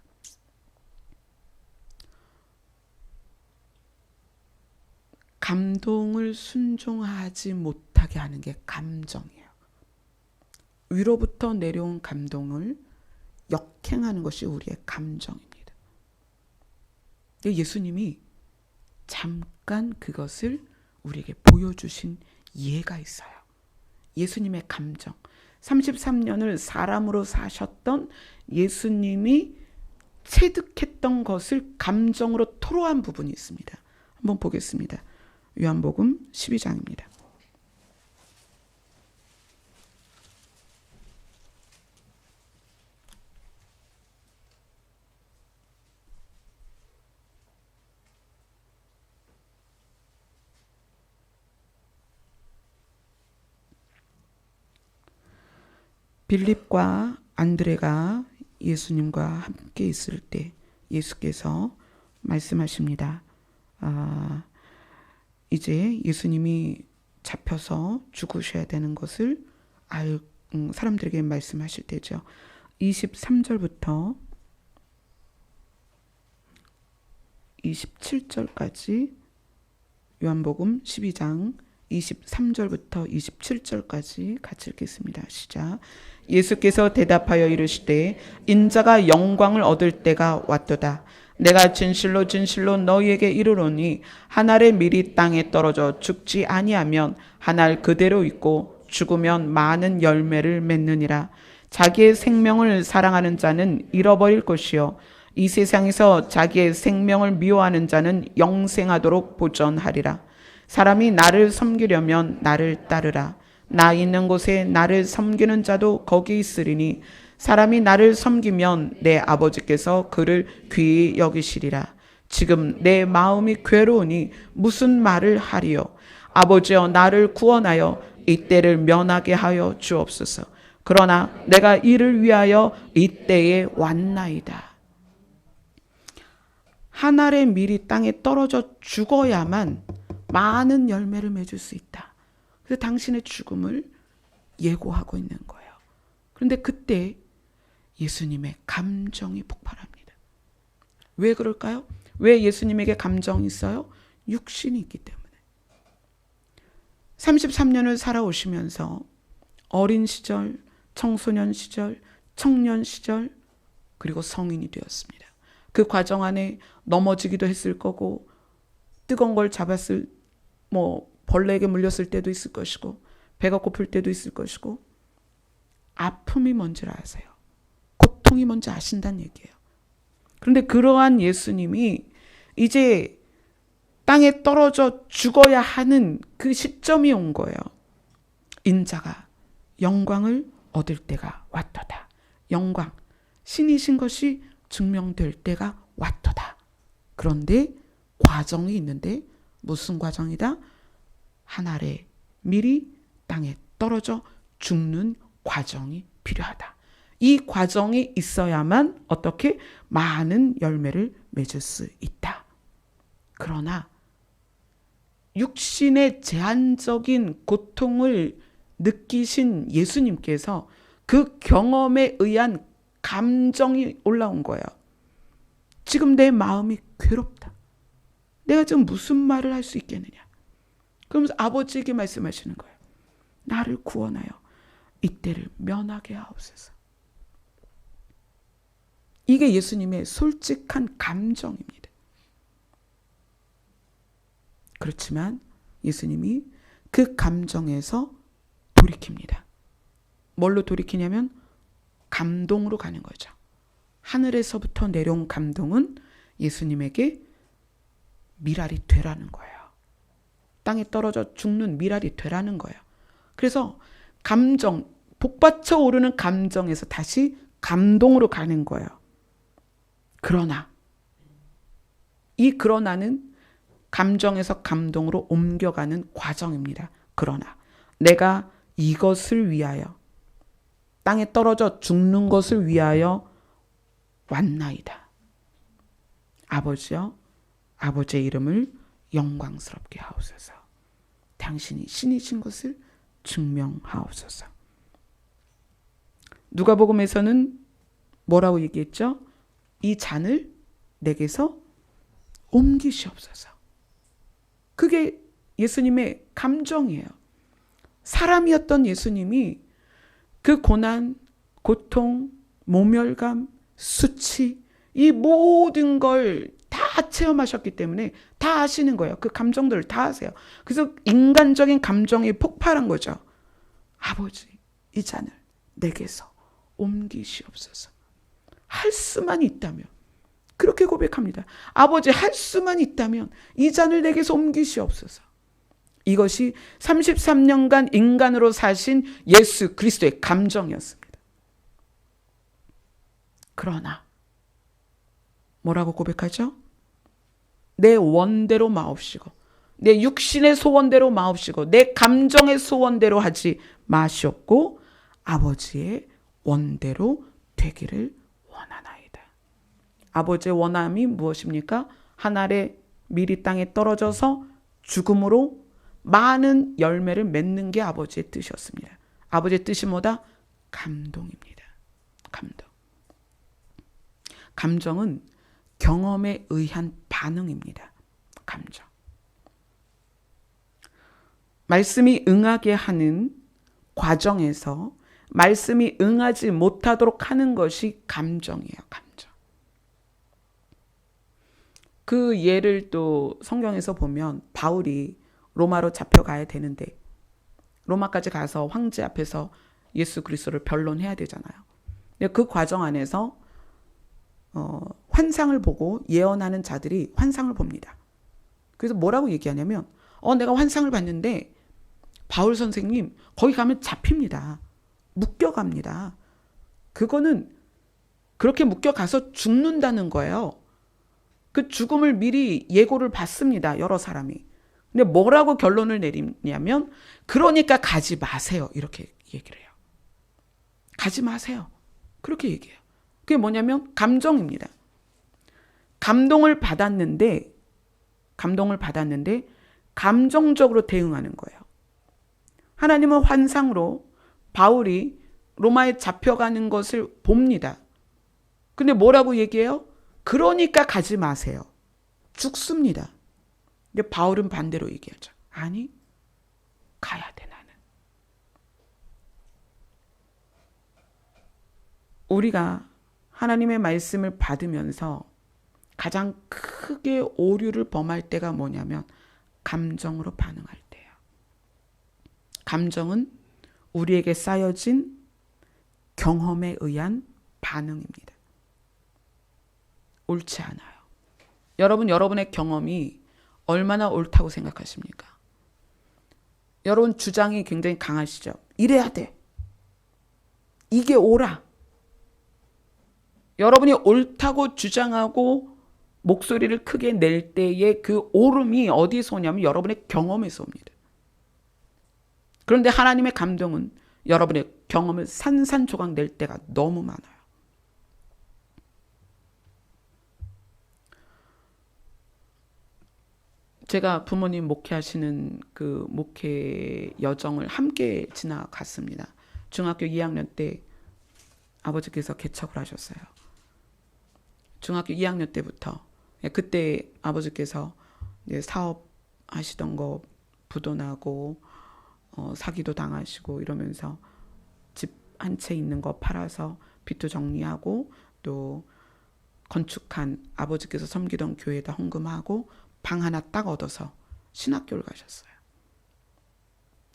감동을 순종하지 못하게 하는 게 감정이에요. 위로부터 내려온 감동을 역행하는 것이 우리의 감정입니다. 예수님이 잠깐 그것을 우리에게 보여주신 예가 있어요. 예수님의 감정. 33년을 사람으로 사셨던 예수님이 체득했던 것을 감정으로 토로한 부분이 있습니다. 한번 보겠습니다. 요한복음 12장입니다. 빌립과 안드레가 예수님과 함께 있을 때 예수께서 말씀하십니다. 이제 예수님이 잡혀서 죽으셔야 되는 것을 사람들에게 말씀하실 때죠. 23절부터 27절까지 요한복음 12장 23절부터 27절까지 같이 읽겠습니다. 시작. 예수께서 대답하여 이르시되 인자가 영광을 얻을 때가 왔도다. 내가 진실로 진실로 너희에게 이르노니 한 알의 밀이 땅에 떨어져 죽지 아니하면 한 알 그대로 있고 죽으면 많은 열매를 맺느니라. 자기의 생명을 사랑하는 자는 잃어버릴 것이요 이 세상에서 자기의 생명을 미워하는 자는 영생하도록 보전하리라. 사람이 나를 섬기려면 나를 따르라. 나 있는 곳에 나를 섬기는 자도 거기 있으리니 사람이 나를 섬기면 내 아버지께서 그를 귀히 여기시리라. 지금 내 마음이 괴로우니 무슨 말을 하리요. 아버지여 나를 구원하여 이 때를 면하게 하여 주옵소서. 그러나 내가 이를 위하여 이 때에 왔나이다. 한 알의 밀이 땅에 떨어져 죽어야만 많은 열매를 맺을 수 있다. 그래서 당신의 죽음을 예고하고 있는 거예요. 그런데 그때 예수님의 감정이 폭발합니다. 왜 그럴까요? 왜 예수님에게 감정이 있어요? 육신이 있기 때문에. 33년을 살아오시면서 어린 시절, 청소년 시절, 청년 시절, 그리고 성인이 되었습니다. 그 과정 안에 넘어지기도 했을 거고 뜨거운 걸 잡았을 벌레에게 물렸을 때도 있을 것이고 배가 고플 때도 있을 것이고 아픔이 뭔지를 아세요. 고통이 뭔지 아신다는 얘기예요. 그런데 그러한 예수님이 이제 땅에 떨어져 죽어야 하는 그 시점이 온 거예요. 인자가 영광을 얻을 때가 왔도다. 영광, 신이신 것이 증명될 때가 왔도다. 그런데 과정이 있는데 무슨 과정이다? 한 알의 밀이 땅에 떨어져 죽는 과정이 필요하다. 이 과정이 있어야만 어떻게 많은 열매를 맺을 수 있다. 그러나 육신의 제한적인 고통을 느끼신 예수님께서 그 경험에 의한 감정이 올라온 거예요. 지금 내 마음이 괴롭다. 내가 지금 무슨 말을 할 수 있겠느냐. 그러면서 아버지에게 말씀하시는 거예요. 나를 구원하여 이때를 면하게 하옵소서. 이게 예수님의 솔직한 감정입니다. 그렇지만 예수님이 그 감정에서 돌이킵니다. 뭘로 돌이키냐면 감동으로 가는 거죠. 하늘에서부터 내려온 감동은 예수님에게 미랄이 되라는 거예요. 땅에 떨어져 죽는 미랄이 되라는 거예요. 그래서 감정, 복받쳐 오르는 감정에서 다시 감동으로 가는 거예요. 그러나 이 그러나는 감정에서 감동으로 옮겨가는 과정입니다. 그러나 내가 이것을 위하여 땅에 떨어져 죽는 것을 위하여 왔나이다. 아버지여, 아버지의 이름을 영광스럽게 하옵소서. 당신이 신이신 것을 증명하옵소서. 누가복음에서는 뭐라고 얘기했죠? 이 잔을 내게서 옮기시옵소서. 그게 예수님의 감정이에요. 사람이었던 예수님이 그 고난, 고통, 모멸감, 수치, 이 모든 걸 다 체험하셨기 때문에 다 아시는 거예요. 그 감정들을 다 아세요. 그래서 인간적인 감정이 폭발한 거죠. 아버지, 이 잔을 내게서 옮기시옵소서. 할 수만 있다면, 그렇게 고백합니다. 아버지, 할 수만 있다면 이 잔을 내게서 옮기시옵소서. 이것이 33년간 인간으로 사신 예수 그리스도의 감정이었습니다. 그러나 뭐라고 고백하죠? 내 원대로 마옵시고 내 육신의 소원대로 마옵시고 내 감정의 소원대로 하지 마시옵고 아버지의 원대로 되기를 원하나이다. 아버지의 원함이 무엇입니까? 한 알의 밀이 땅에 떨어져서 죽음으로 많은 열매를 맺는 게 아버지의 뜻이었습니다. 아버지의 뜻이 뭐다? 감동입니다. 감동. 감정은 경험에 의한 반응입니다. 감정. 말씀이 응하게 하는 과정에서 말씀이 응하지 못하도록 하는 것이 감정이에요. 감정. 그 예를 또 성경에서 보면 바울이 로마로 잡혀가야 되는데 로마까지 가서 황제 앞에서 예수 그리스도를 변론해야 되잖아요. 근데 그 과정 안에서 환상을 보고 예언하는 자들이 환상을 봅니다. 그래서 뭐라고 얘기하냐면 내가 환상을 봤는데 바울 선생님 거기 가면 잡힙니다. 묶여갑니다. 그거는 그렇게 묶여가서 죽는다는 거예요. 그 죽음을 미리 예고를 받습니다. 여러 사람이. 근데 뭐라고 결론을 내리냐면 그러니까 가지 마세요. 이렇게 얘기를 해요. 가지 마세요. 그렇게 얘기해요. 그게 뭐냐면 감정입니다. 감동을 받았는데 감정적으로 대응하는 거예요. 하나님은 환상으로 바울이 로마에 잡혀가는 것을 봅니다. 근데 뭐라고 얘기해요? 그러니까 가지 마세요. 죽습니다. 근데 바울은 반대로 얘기하죠. 아니, 가야 돼 나는. 우리가 하나님의 말씀을 받으면서 가장 크게 오류를 범할 때가 뭐냐면 감정으로 반응할 때예요. 감정은 우리에게 쌓여진 경험에 의한 반응입니다. 옳지 않아요. 여러분, 여러분의 경험이 얼마나 옳다고 생각하십니까? 여러분 주장이 굉장히 강하시죠? 이래야 돼. 이게 옳아. 여러분이 옳다고 주장하고 목소리를 크게 낼 때의 그 옳음이 어디서 오냐면 여러분의 경험에서 옵니다. 그런데 하나님의 감동은 여러분의 경험을 산산조각 낼 때가 너무 많아요. 제가 부모님 목회하시는 그 목회 여정을 함께 지나갔습니다. 중학교 2학년 때 아버지께서 개척을 하셨어요. 중학교 2학년 때부터. 그때 아버지께서 사업 하시던 거 부도 나고 사기도 당하시고 이러면서 집 한 채 있는 거 팔아서 빚도 정리하고 또 건축한 아버지께서 섬기던 교회에다 헌금하고 방 하나 딱 얻어서 신학교를 가셨어요.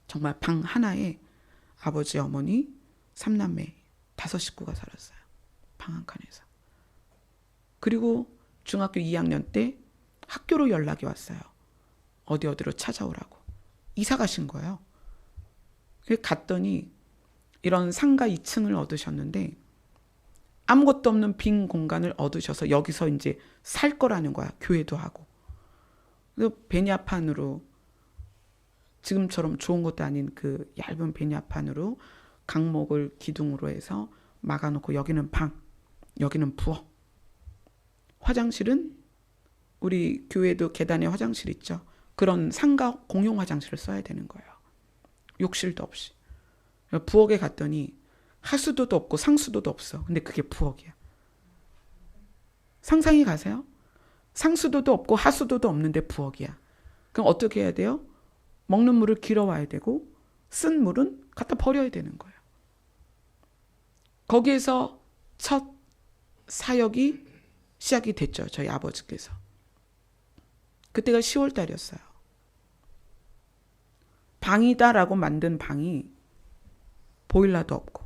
정말 방 하나에 아버지, 어머니, 3남매 5식구가 살았어요. 방 한 칸에서. 그리고 중학교 2학년 때 학교로 연락이 왔어요. 어디로 찾아오라고. 이사 가신 거예요. 갔더니 이런 상가 2층을 얻으셨는데 아무것도 없는 빈 공간을 얻으셔서 여기서 이제 살 거라는 거야. 교회도 하고. 그래서 베냐판으로 지금처럼 좋은 것도 아닌 그 얇은 베냐판으로 강목을 기둥으로 해서 막아놓고 여기는 방, 여기는 부엌. 화장실은 우리 교회도 계단에 화장실 있죠. 그런 상가 공용 화장실을 써야 되는 거예요. 욕실도 없이. 부엌에 갔더니 하수도도 없고 상수도도 없어. 근데 그게 부엌이야. 상상이 가세요? 상수도도 없고 하수도도 없는데 부엌이야. 그럼 어떻게 해야 돼요? 먹는 물을 길어와야 되고 쓴 물은 갖다 버려야 되는 거예요. 거기에서 첫 사역이 시작이 됐죠. 저희 아버지께서. 그때가 10월 달이었어요. 방이다라고 만든 방이 보일러도 없고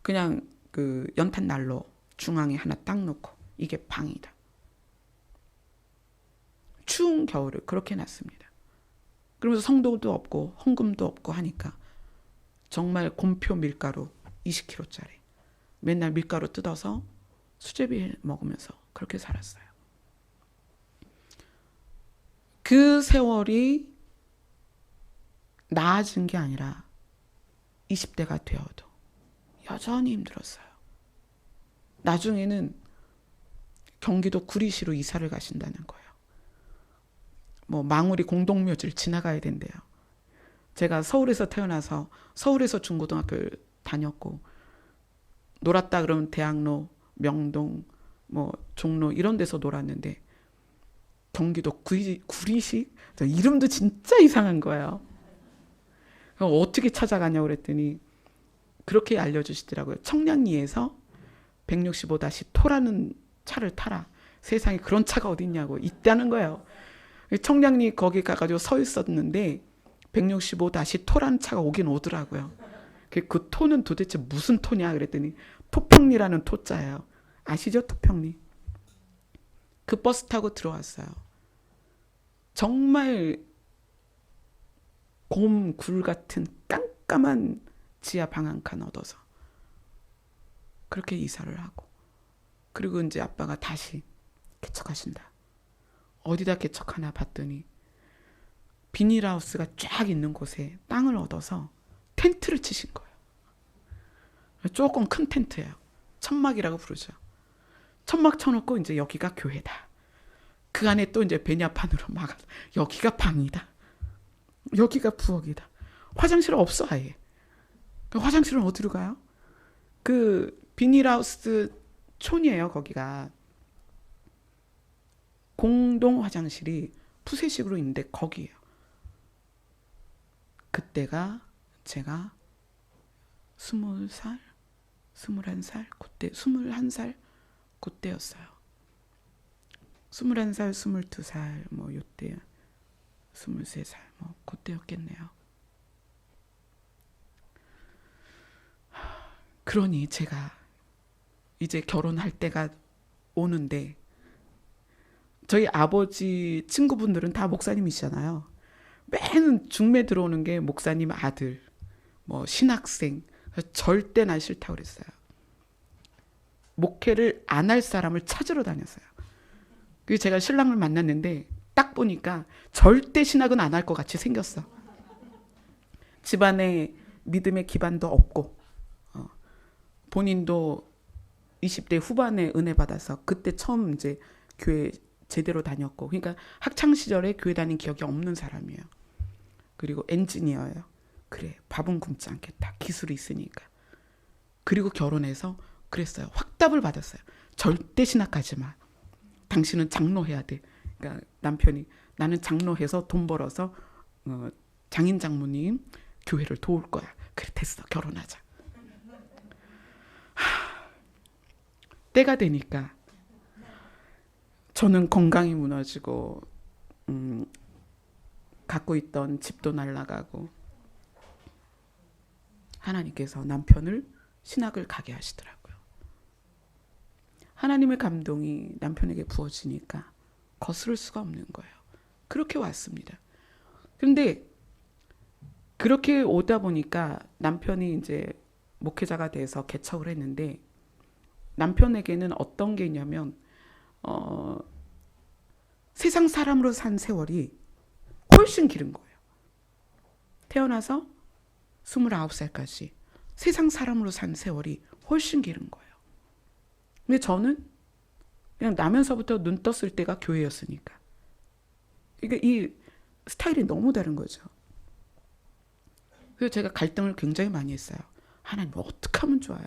그냥 그 연탄 난로 중앙에 하나 딱 놓고 이게 방이다. 추운 겨울을 그렇게 놨습니다. 그러면서 성도도 없고 헌금도 없고 하니까 정말 곰표 밀가루 20kg짜리 맨날 밀가루 뜯어서 수제비 먹으면서 그렇게 살았어요. 그 세월이 나아진 게 아니라 20대가 되어도 여전히 힘들었어요. 나중에는 경기도 구리시로 이사를 가신다는 거예요. 뭐 망우리 공동묘지를 지나가야 된대요. 제가 서울에서 태어나서 서울에서 중고등학교를 다녔고 놀았다 그러면 대학로, 명동, 뭐 종로 이런 데서 놀았는데 경기도 구리시? 이름도 진짜 이상한 거예요. 어떻게 찾아가냐고 그랬더니 그렇게 알려주시더라고요. 청량리에서 165-토라는 차를 타라. 세상에 그런 차가 어디 있냐고. 있다는 거예요. 청량리 거기 가가지고 서 있었는데 165-토라는 차가 오긴 오더라고요. 그 토는 도대체 무슨 토냐 그랬더니 토평리라는 토자예요. 아시죠? 토평리. 그 버스 타고 들어왔어요. 정말 곰, 굴 같은 깜깜한 지하 방 한 칸 얻어서 그렇게 이사를 하고 그리고 이제 아빠가 다시 개척하신다. 어디다 개척하나 봤더니 비닐하우스가 쫙 있는 곳에 땅을 얻어서 텐트를 치신 거예요. 조금 큰 텐트예요. 천막이라고 부르죠. 천막 쳐놓고 이제 여기가 교회다. 그 안에 또 이제 베냐판으로 막아. 여기가 방이다. 여기가 부엌이다. 화장실은 없어 아예. 화장실은 어디로 가요? 그 비닐하우스 촌이에요. 거기가. 공동 화장실이 푸세식으로 있는데 거기예요. 그때가 제가 20살, 21살, 그때 21살 그때였어요. 21살, 22살 뭐 요때 23살 뭐 그때였겠네요. 그러니 제가 이제 결혼할 때가 오는데 저희 아버지 친구분들은 다 목사님이시잖아요. 맨 중매 들어오는 게 목사님 아들, 뭐 신학생. 절대 난 싫다고 그랬어요. 목회를 안 할 사람을 찾으러 다녔어요. 그래서 제가 신랑을 만났는데 딱 보니까 절대 신학은 안 할 것 같이 생겼어. 집안에 믿음의 기반도 없고 본인도 20대 후반에 은혜 받아서 그때 처음 이제 교회 제대로 다녔고, 그러니까 학창 시절에 교회 다닌 기억이 없는 사람이에요. 그리고 엔지니어예요. 그래, 밥은 굶지 않겠다. 기술이 있으니까. 그리고 결혼해서 그랬어요. 확답을 받았어요. 절대 신학하지 마. 당신은 장로해야 돼. 그러니까 남편이 나는 장로해서 돈 벌어서 장인 장모님 교회를 도울 거야. 그래, 됐어. 결혼하자. 때가 되니까 저는 건강이 무너지고 갖고 있던 집도 날아가고, 하나님께서 남편을 신학을 가게 하시더라고요. 하나님의 감동이 남편에게 부어지니까 거스를 수가 없는 거예요. 그렇게 왔습니다. 그런데 그렇게 오다 보니까 남편이 이제 목회자가 돼서 개척을 했는데, 남편에게는 어떤 게 있냐면 세상 사람으로 산 세월이 훨씬 길은 거예요. 태어나서 29살까지 세상 사람으로 산 세월이 훨씬 길은 거예요. 근데 저는 그냥 나면서부터 눈 떴을 때가 교회였으니까. 그러니까 이 스타일이 너무 다른 거죠. 그래서 제가 갈등을 굉장히 많이 했어요. 하나님 어떻게 하면 좋아요?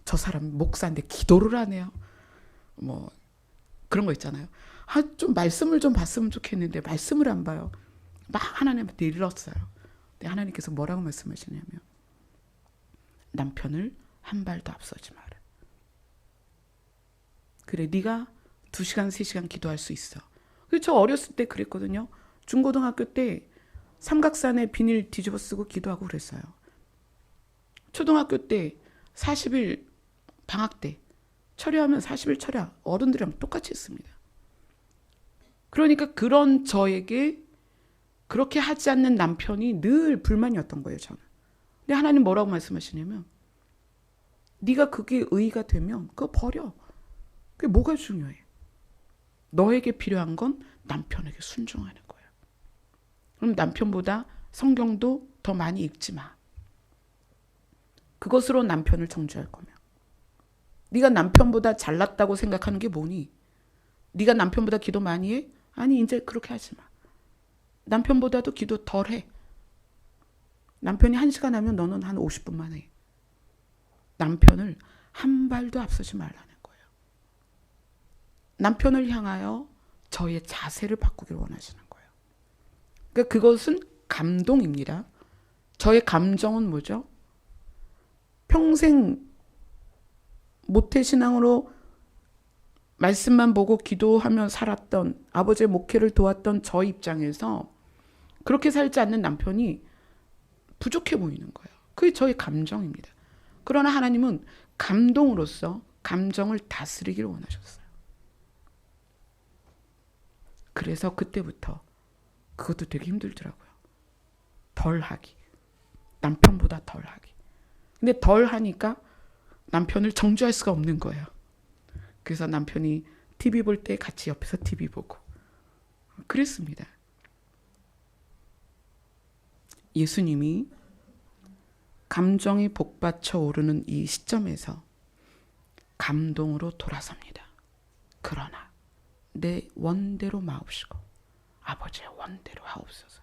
저 사람 목사인데 기도를 안 해요. 뭐 그런 거 있잖아요. 좀 말씀을 좀 봤으면 좋겠는데 말씀을 안 봐요. 막 하나님한테 일렀어요. 근데 하나님께서 뭐라고 말씀하시냐면, 남편을 한 발도 앞서지 마라. 그래, 네가 2시간 3시간 기도할 수 있어. 그래서 저 어렸을 때 그랬거든요. 중고등학교 때 삼각산에 비닐 뒤집어 쓰고 기도하고 그랬어요. 초등학교 때 40일 방학 때 철야하면 40일 철야 어른들이랑 똑같이 했습니다. 그러니까 그런 저에게 그렇게 하지 않는 남편이 늘 불만이었던 거예요, 저는. 근데 하나님 뭐라고 말씀하시냐면, 네가 그게 의의가 되면 그거 버려. 그게 뭐가 중요해? 너에게 필요한 건 남편에게 순종하는 거야. 그럼 남편보다 성경도 더 많이 읽지 마. 그것으로 남편을 정죄할 거면. 네가 남편보다 잘났다고 생각하는 게 뭐니? 네가 남편보다 기도 많이 해? 아니, 이제 그렇게 하지 마. 남편보다도 기도 덜 해. 남편이 1시간 하면 너는 한 50분만 해. 남편을 한 발도 앞서지 말라는 거예요. 남편을 향하여 저의 자세를 바꾸기를 원하시는 거예요. 그러니까 그것은 감동입니다. 저의 감정은 뭐죠? 평생 모태신앙으로 말씀만 보고 기도하며 살았던, 아버지의 목회를 도왔던 저 입장에서 그렇게 살지 않는 남편이 부족해 보이는 거예요. 그게 저의 감정입니다. 그러나 하나님은 감동으로서 감정을 다스리기를 원하셨어요. 그래서 그때부터 그것도 되게 힘들더라고요. 덜 하기. 남편보다 덜 하기. 근데 덜 하니까 남편을 정죄할 수가 없는 거예요. 그래서 남편이 TV 볼 때 같이 옆에서 TV 보고 그랬습니다. 예수님이 감정이 복받쳐 오르는 이 시점에서 감동으로 돌아섭니다. 그러나 내 원대로 마옵시고 아버지의 원대로 하옵소서.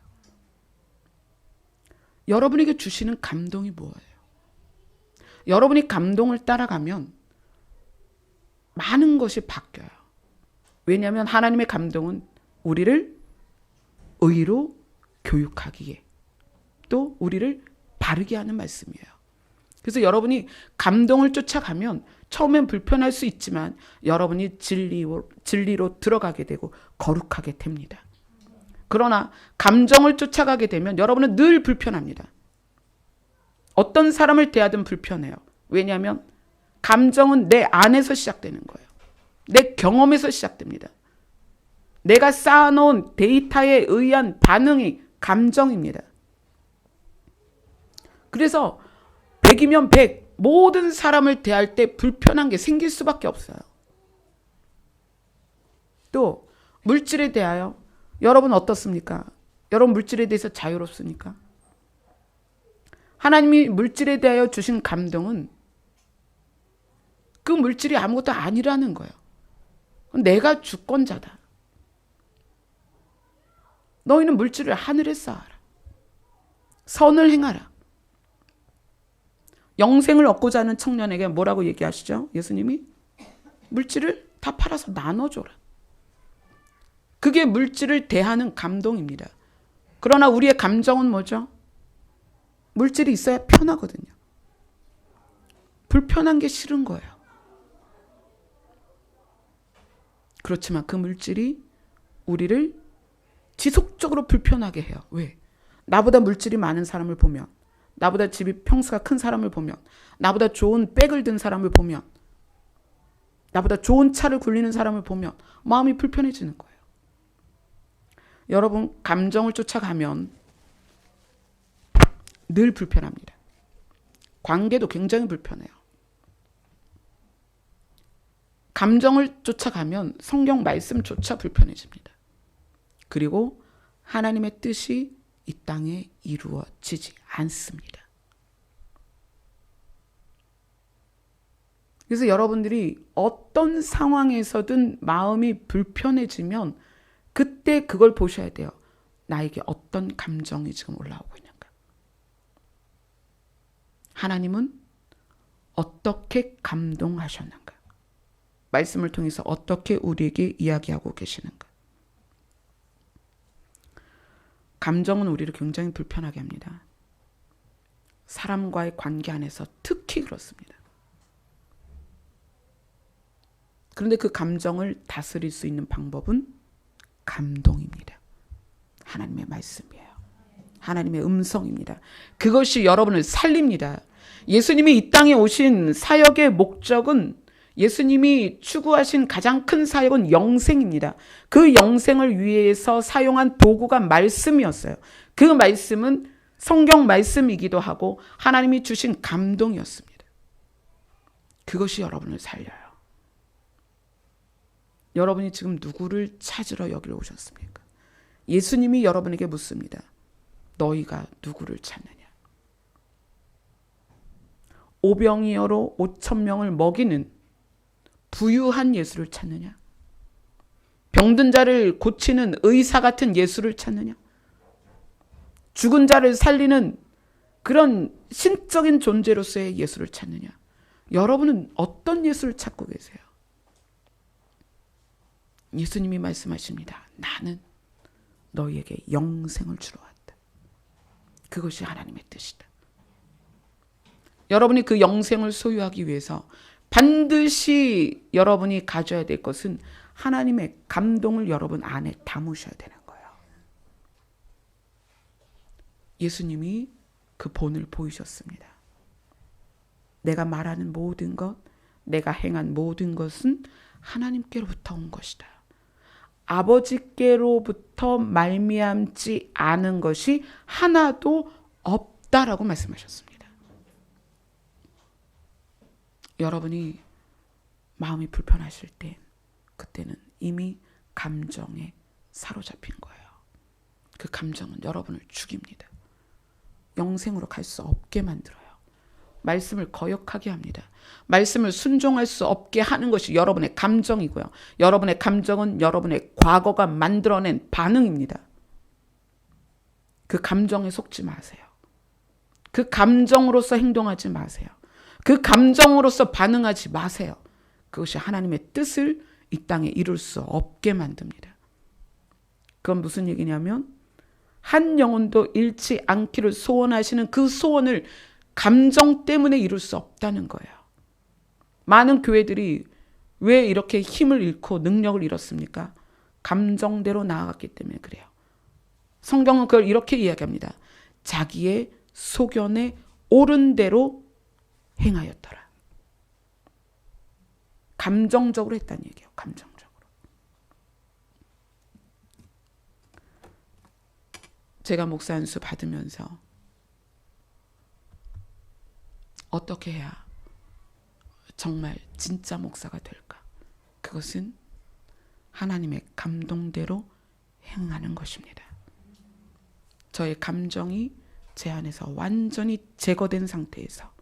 여러분에게 주시는 감동이 뭐예요? 여러분이 감동을 따라가면 많은 것이 바뀌어요. 왜냐하면 하나님의 감동은 우리를 의로 교육하기에, 또 우리를 바르게 하는 말씀이에요. 그래서 여러분이 감동을 쫓아가면 처음엔 불편할 수 있지만 여러분이 진리로 들어가게 되고 거룩하게 됩니다. 그러나 감정을 쫓아가게 되면 여러분은 늘 불편합니다. 어떤 사람을 대하든 불편해요. 왜냐하면 감정은 내 안에서 시작되는 거예요. 내 경험에서 시작됩니다. 내가 쌓아놓은 데이터에 의한 반응이 감정입니다. 그래서 100이면 100, 모든 사람을 대할 때 불편한 게 생길 수밖에 없어요. 또 물질에 대하여 여러분 어떻습니까? 여러분 물질에 대해서 자유롭습니까? 하나님이 물질에 대하여 주신 감동은 그 물질이 아무것도 아니라는 거예요. 내가 주권자다. 너희는 물질을 하늘에 쌓아라. 선을 행하라. 영생을 얻고자 하는 청년에게 뭐라고 얘기하시죠? 예수님이 물질을 다 팔아서 나눠줘라. 그게 물질을 대하는 감동입니다. 그러나 우리의 감정은 뭐죠? 물질이 있어야 편하거든요. 불편한 게 싫은 거예요. 그렇지만 그 물질이 우리를 지속적으로 불편하게 해요. 왜? 나보다 물질이 많은 사람을 보면, 나보다 집이 평수가 큰 사람을 보면, 나보다 좋은 백을 든 사람을 보면, 나보다 좋은 차를 굴리는 사람을 보면 마음이 불편해지는 거예요. 여러분, 감정을 쫓아가면 늘 불편합니다. 관계도 굉장히 불편해요. 감정을 쫓아가면 성경 말씀조차 불편해집니다. 그리고 하나님의 뜻이 이 땅에 이루어지지 않습니다. 그래서 여러분들이 어떤 상황에서든 마음이 불편해지면 그때 그걸 보셔야 돼요. 나에게 어떤 감정이 지금 올라오고 있는가? 하나님은 어떻게 감동하셨는가? 말씀을 통해서 어떻게 우리에게 이야기하고 계시는가? 감정은 우리를 굉장히 불편하게 합니다. 사람과의 관계 안에서 특히 그렇습니다. 그런데 그 감정을 다스릴 수 있는 방법은 감동입니다. 하나님의 말씀이에요. 하나님의 음성입니다. 그것이 여러분을 살립니다. 예수님이 이 땅에 오신 사역의 목적은, 예수님이 추구하신 가장 큰 사역은 영생입니다. 그 영생을 위해서 사용한 도구가 말씀이었어요. 그 말씀은 성경 말씀이기도 하고 하나님이 주신 감동이었습니다. 그것이 여러분을 살려요. 여러분이 지금 누구를 찾으러 여기로 오셨습니까? 예수님이 여러분에게 묻습니다. 너희가 누구를 찾느냐? 오병이어로 5,000명을 먹이는 부유한 예수를 찾느냐? 병든 자를 고치는 의사 같은 예수를 찾느냐? 죽은 자를 살리는 그런 신적인 존재로서의 예수를 찾느냐? 여러분은 어떤 예수를 찾고 계세요? 예수님이 말씀하십니다. 나는 너희에게 영생을 주러 왔다. 그것이 하나님의 뜻이다. 여러분이 그 영생을 소유하기 위해서 반드시 여러분이 가져야 될 것은 하나님의 감동을 여러분 안에 담으셔야 되는 거예요. 예수님이 그 본을 보이셨습니다. 내가 말하는 모든 것, 내가 행한 모든 것은 하나님께로부터 온 것이다. 아버지께로부터 말미암지 않은 것이 하나도 없다라고 말씀하셨습니다. 여러분이 마음이 불편하실 때, 그때는 이미 감정에 사로잡힌 거예요. 그 감정은 여러분을 죽입니다. 영생으로 갈 수 없게 만들어요. 말씀을 거역하게 합니다. 말씀을 순종할 수 없게 하는 것이 여러분의 감정이고요. 여러분의 감정은 여러분의 과거가 만들어낸 반응입니다. 그 감정에 속지 마세요. 그 감정으로서 행동하지 마세요. 그 감정으로서 반응하지 마세요. 그것이 하나님의 뜻을 이 땅에 이룰 수 없게 만듭니다. 그건 무슨 얘기냐면 한 영혼도 잃지 않기를 소원하시는 그 소원을 감정 때문에 이룰 수 없다는 거예요. 많은 교회들이 왜 이렇게 힘을 잃고 능력을 잃었습니까? 감정대로 나아갔기 때문에 그래요. 성경은 그걸 이렇게 이야기합니다. 자기의 소견에 옳은 대로 행하였더라. 감정적으로 했다는 얘기예요. 감정적으로. 제가 목사 안수 받으면서 어떻게 해야 정말 진짜 목사가 될까? 그것은 하나님의 감동대로 행하는 것입니다. 저의 감정이 제 안에서 완전히 제거된 상태에서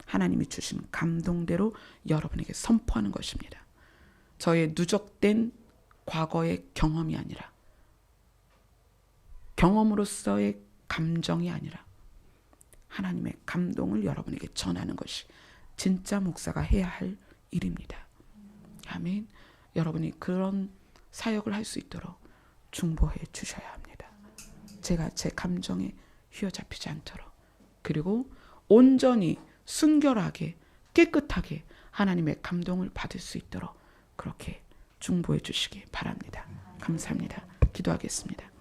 하나님이 주신 감동대로 여러분에게 선포하는 것입니다. 저의 누적된 과거의 경험이 아니라 경험으로서의 감정이 아니라 하나님의 감동을 여러분에게 전하는 것이 진짜 목사가 해야 할 일입니다. 아멘. 여러분이 그런 사역을 할 수 있도록 중보해 주셔야 합니다. 제가 제 감정에 휘어잡히지 않도록, 그리고 온전히 순결하게 깨끗하게 하나님의 감동을 받을 수 있도록 그렇게 중보해 주시기 바랍니다. 감사합니다. 기도하겠습니다.